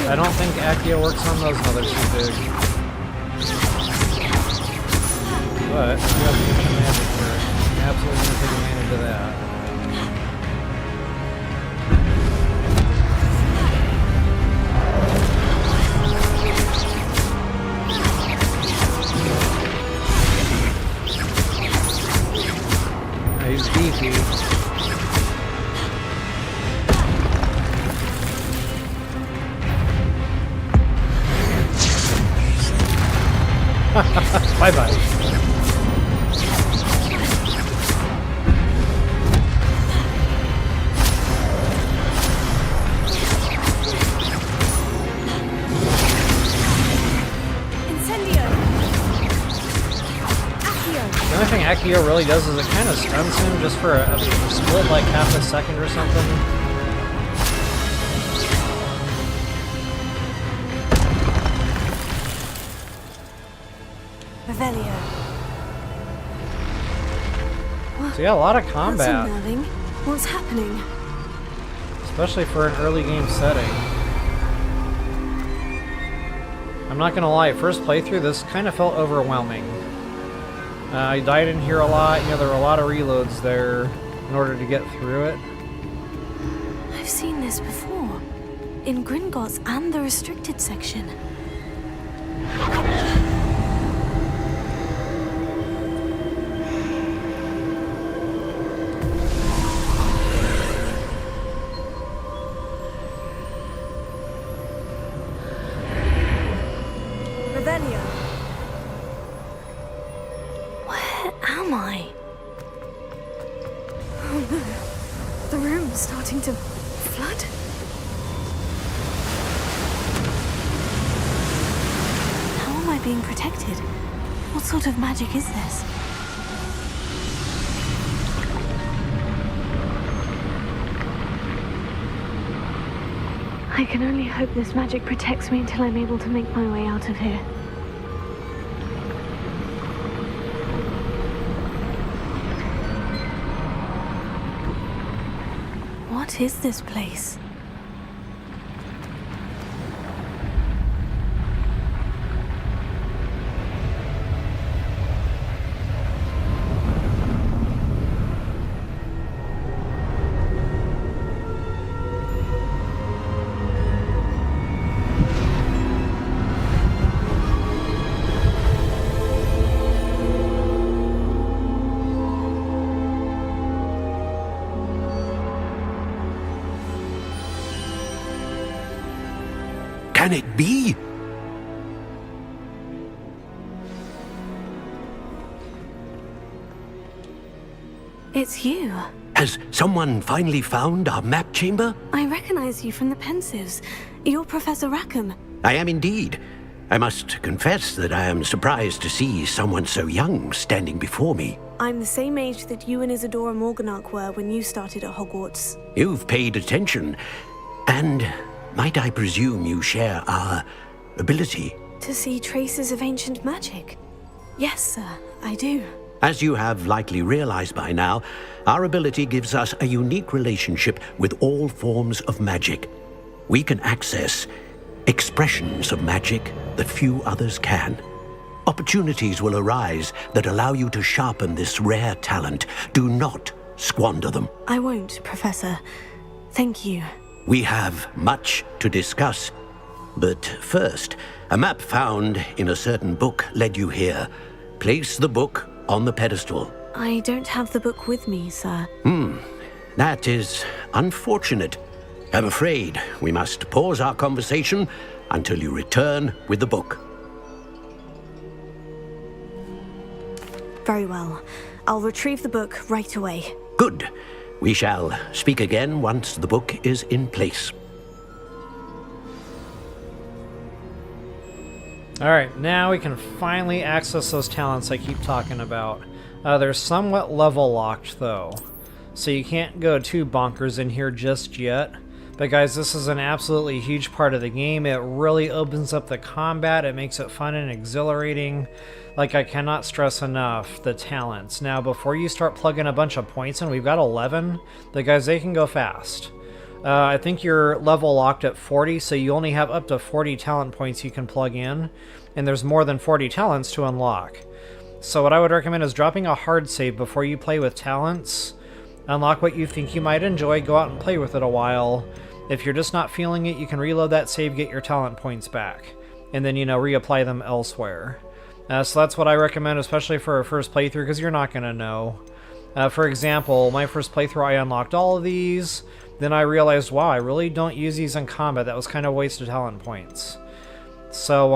I don't think Accio works on those. No, they're too big. But we have the ancient magic here. Absolutely gonna take advantage of that. Yeah, he's beefy. Bye-bye. Incendio. Accio. The only thing Accio really does is it kind of stuns him just for a split, like half a second or something. Revelio. So yeah, a lot of That's combat, unnerving. What's happening? especially for an early game setting. I'm not gonna lie, first playthrough, this kind of felt overwhelming. I died in here a lot, you know, there were a lot of reloads there in order to get through it. I've seen this before. In Gringotts and the restricted section. Revelio. Where am I? Oh no. The room's starting to flood. How am I being protected? What sort of magic is this? I can only hope this magic protects me until I'm able to make my way out of here. What is this place? Can it be? It's you. Has someone finally found our map chamber? I recognize you from the Pensives. You're Professor Rackham. I am indeed. I must confess that I am surprised to see someone so young standing before me. I'm the same age that you and Isadora Morganach were when you started at Hogwarts. You've paid attention, and might I presume you share our ability? To see traces of ancient magic? Yes, sir, I do. As you have likely realized by now, our ability gives us a unique relationship with all forms of magic. We can access expressions of magic that few others can. Opportunities will arise that allow you to sharpen this rare talent. Do not squander them. I won't, Professor. Thank you. We have much to discuss. But first, a map found in a certain book led you here. Place the book on the pedestal. I don't have the book with me, sir. That is unfortunate. I'm afraid we must pause our conversation until you return with the book. Very well. I'll retrieve the book right away. Good. We shall speak again once the book is in place. Alright, now we can finally access those talents I keep talking about. They're somewhat level locked though, so you can't go too bonkers in here just yet. But guys, this is an absolutely huge part of the game. It really opens up the combat, it makes it fun and exhilarating. Like, I cannot stress enough the talents. Now, before you start plugging a bunch of points in, we've got 11. The guys, they can go fast. I think you're level locked at 40, so you only have up to 40 talent points you can plug in, and there's more than 40 talents to unlock. So what I would recommend is dropping a hard save before you play with talents. Unlock what you think you might enjoy, go out and play with it a while. If you're just not feeling it, you can reload that save, get your talent points back, and then, you know, reapply them elsewhere. So that's what I recommend, especially for a first playthrough, because you're not going to know. For example, my first playthrough, I unlocked all of these. Then I realized, wow, I really don't use these in combat. That was kind of a waste of talent points. So,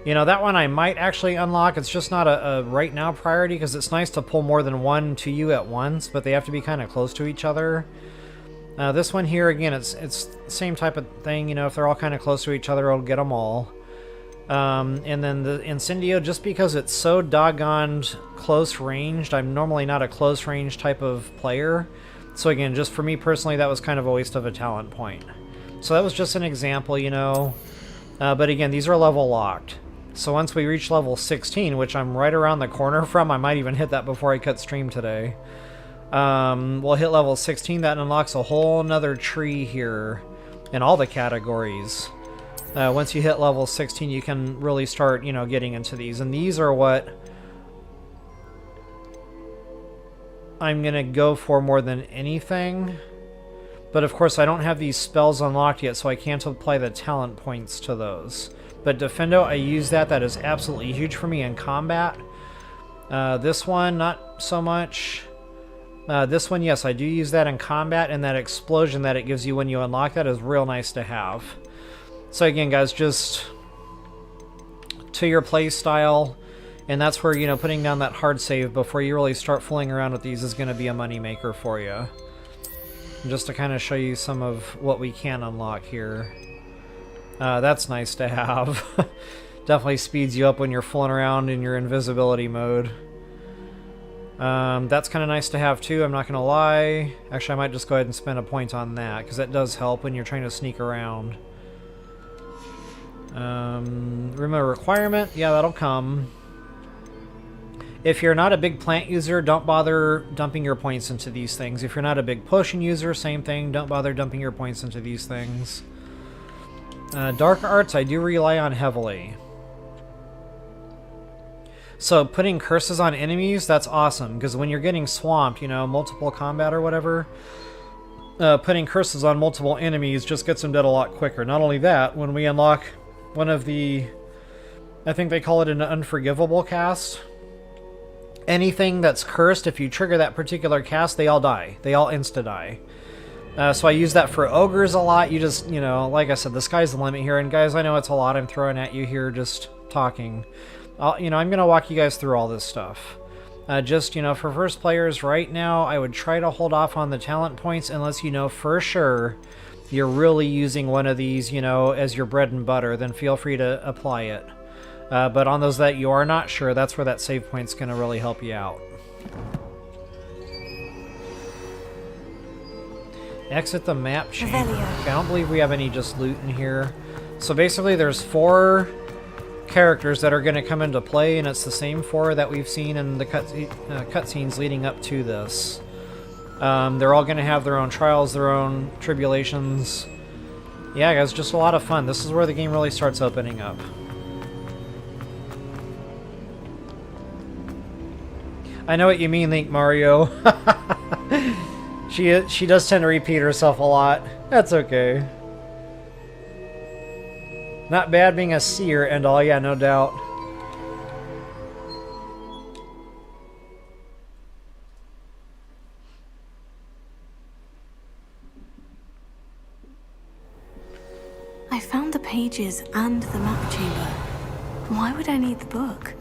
you know, that one I might actually unlock. It's just not a right now priority, because it's nice to pull more than one to you at once, but they have to be kind of close to each other. This one here, again, it's the same type of thing. You know, if they're all kind of close to each other, I'll get them all. And then the Incendio, just because it's so doggone close ranged, I'm normally not a close range type of player. So again, just for me personally, that was kind of a waste of a talent point. So that was just an example, you know. But again, these are level locked. So once we reach level 16, which I'm right around the corner from, I might even hit that before I cut stream today. We'll hit level 16, that unlocks a whole nother tree here in all the categories. Once you hit level 16, you can really start, you know, getting into these. And these are what I'm going to go for more than anything. But of course, I don't have these spells unlocked yet, so I can't apply the talent points to those. But Defendo, I use that. That is absolutely huge for me in combat. This one, not so much. This one, yes, I do use that in combat, and that explosion that it gives you when you unlock that is real nice to have. So again, guys, just to your play style, and that's where, you know, putting down that hard save before you really start fooling around with these is going to be a money maker for you. Just to kind of show you some of what we can unlock here. That's nice to have. Definitely speeds you up when you're fooling around in your invisibility mode. That's kind of nice to have too, I'm not going to lie. Actually, I might just go ahead and spend a point on that, because that does help when you're trying to sneak around. Room of requirement, yeah, that'll come. If you're not a big plant user, don't bother dumping your points into these things. If you're not a big potion user, same thing, don't bother dumping your points into these things. Dark arts, I do rely on heavily. So putting curses on enemies, that's awesome, because when you're getting swamped, you know, multiple combat or whatever, putting curses on multiple enemies just gets them dead a lot quicker. Not only that, when we unlock one of the, I think they call it an unforgivable cast, anything that's cursed, if you trigger that particular cast, they all die. They all insta-die. So I use that for ogres a lot. You just, you know, like I said, the sky's the limit here. And guys, I know it's a lot I'm throwing at you here just talking. You know, I'm going to walk you guys through all this stuff. Just, you know, for first players right now, I would try to hold off on the talent points unless you know for sure you're really using one of these, you know, as your bread and butter. Then feel free to apply it. But on those that you are not sure, that's where that save point's going to really help you out. Exit the map chamber. Okay, I don't believe we have any just loot in here. So basically there's 4 characters that are going to come into play, and it's the same 4 that we've seen in the cutscenes leading up to this. They're all going to have their own trials, their own tribulations. Yeah, guys, just a lot of fun. This is where the game really starts opening up. I know what you mean, Link Mario. She does tend to repeat herself a lot. That's okay. Not bad being a seer and all, yeah, no doubt. I found the pages and the map chamber. Why would I need the book?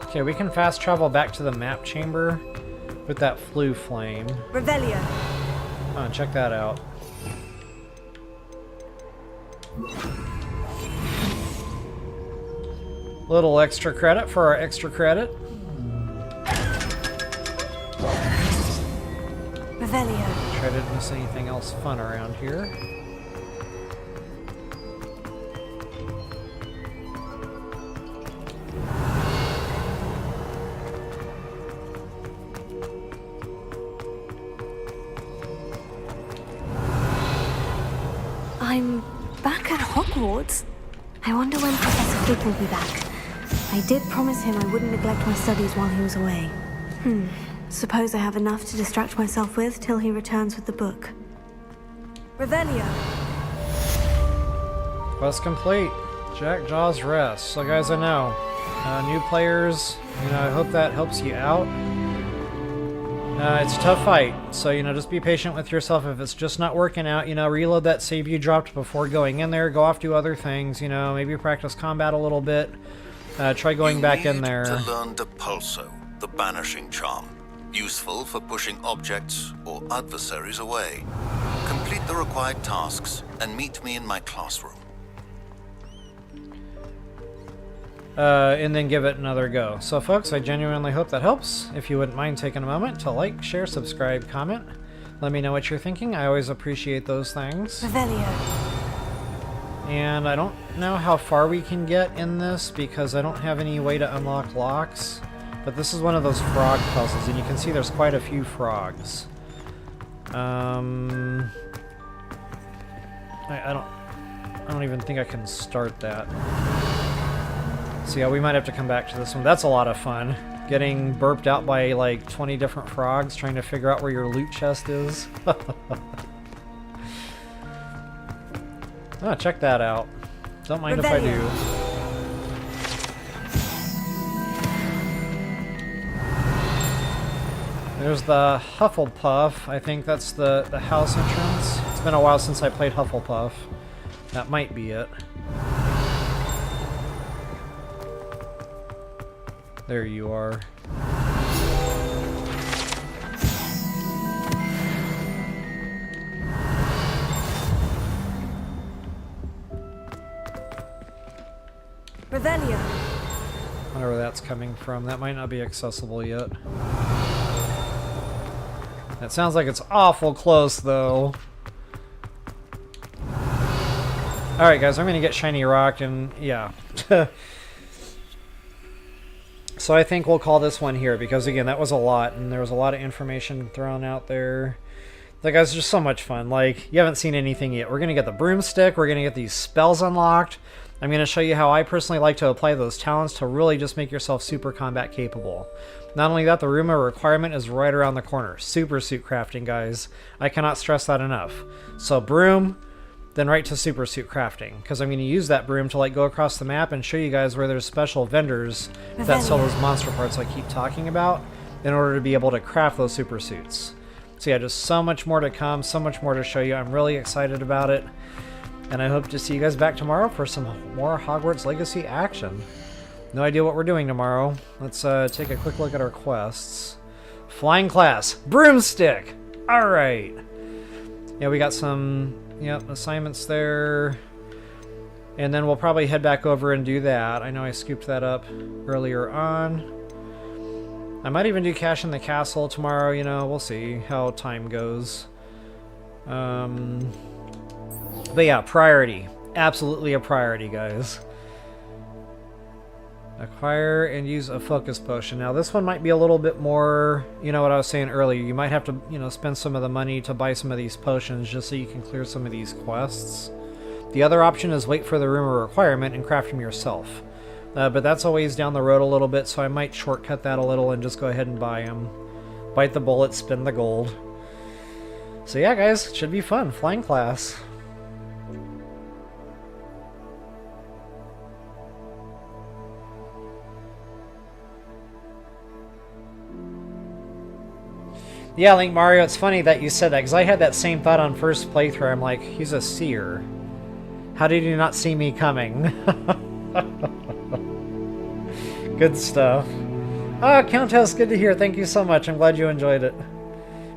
Okay, we can fast travel back to the map chamber with that flue flame. Revelio. Oh, check that out. Little extra credit for our extra credit. Revelio. Try to miss anything else fun around here. I'm back at Hogwarts. I wonder when Professor Fig will be back. I did promise him I wouldn't neglect my studies while he was away. Suppose I have enough to distract myself with till he returns with the book. Revelio. Quest complete. Jackdaw's Rest. So guys, I know, new players, you know, I hope that helps you out. It's a tough fight, so, you know, just be patient with yourself. If it's just not working out, you know, reload that save you dropped before going in there, go off, do other things, you know, maybe practice combat a little bit, try going back in there. You need to learn Depulso, the banishing charm, useful for pushing objects or adversaries away. Complete the required tasks and meet me in my classroom. And then give it another go. So folks, I genuinely hope that helps. If you wouldn't mind taking a moment to like, share, subscribe, comment. Let me know what you're thinking. I always appreciate those things. Revelio. And I don't know how far we can get in this because I don't have any way to unlock locks. But this is one of those frog puzzles, and you can see there's quite a few frogs. I don't even think I can start that. So yeah, we might have to come back to this one. That's a lot of fun. Getting burped out by like 20 different frogs, trying to figure out where your loot chest is. Oh, check that out. Don't mind if I do. There's the Hufflepuff. I think that's the house entrance. It's been a while since I played Hufflepuff. That might be it. There you are. Revelio. I wonder where that's coming from. That might not be accessible yet. That sounds like it's awful close, though. Alright, guys, I'm going to get Shiny Rock, and yeah. So I think we'll call this one here, because again, that was a lot, and there was a lot of information thrown out there. Like, guys, just so much fun. Like, you haven't seen anything yet. We're going to get the broomstick, we're going to get these spells unlocked. I'm going to show you how I personally like to apply those talents to really just make yourself super combat capable. Not only that, the room of requirement is right around the corner. Super suit crafting, guys. I cannot stress that enough. So broom, then right to super suit crafting, because I'm going to use that broom to like go across the map and show you guys where there's special vendors that sell those monster parts I keep talking about in order to be able to craft those super suits. So yeah, just so much more to come, so much more to show you. I'm really excited about it, and I hope to see you guys back tomorrow for some more Hogwarts Legacy action. No idea what we're doing tomorrow. Let's take a quick look at our quests. Flying class, broomstick. All right. Yeah, we got some assignments there, and then we'll probably head back over and do that. I know I scooped that up earlier on. I might even do Cash in the Castle tomorrow. You know, we'll see how time goes. But yeah, priority, absolutely a priority, guys. Acquire and use a focus potion. Now this one might be a little bit more, you know what I was saying earlier, you might have to, you know, spend some of the money to buy some of these potions just so you can clear some of these quests. The other option is wait for the room of requirement and craft them yourself. But that's a ways down the road a little bit, so I might shortcut that a little and just go ahead and buy them. Bite the bullet, spend the gold. So yeah, guys, it should be fun. Flying class. Yeah, Link Mario, it's funny that you said that, because I had that same thought on first playthrough. I'm like, he's a seer. How did he not see me coming? Good stuff. Ah, Countess, good to hear. Thank you so much. I'm glad you enjoyed it.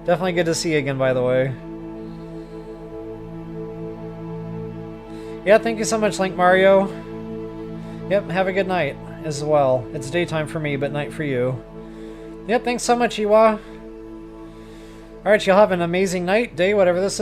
Definitely good to see you again, by the way. Yeah, thank you so much, Link Mario. Yep, have a good night as well. It's daytime for me, but night for you. Yep, thanks so much, Iwa. Alright, y'all have an amazing night, day, whatever this is.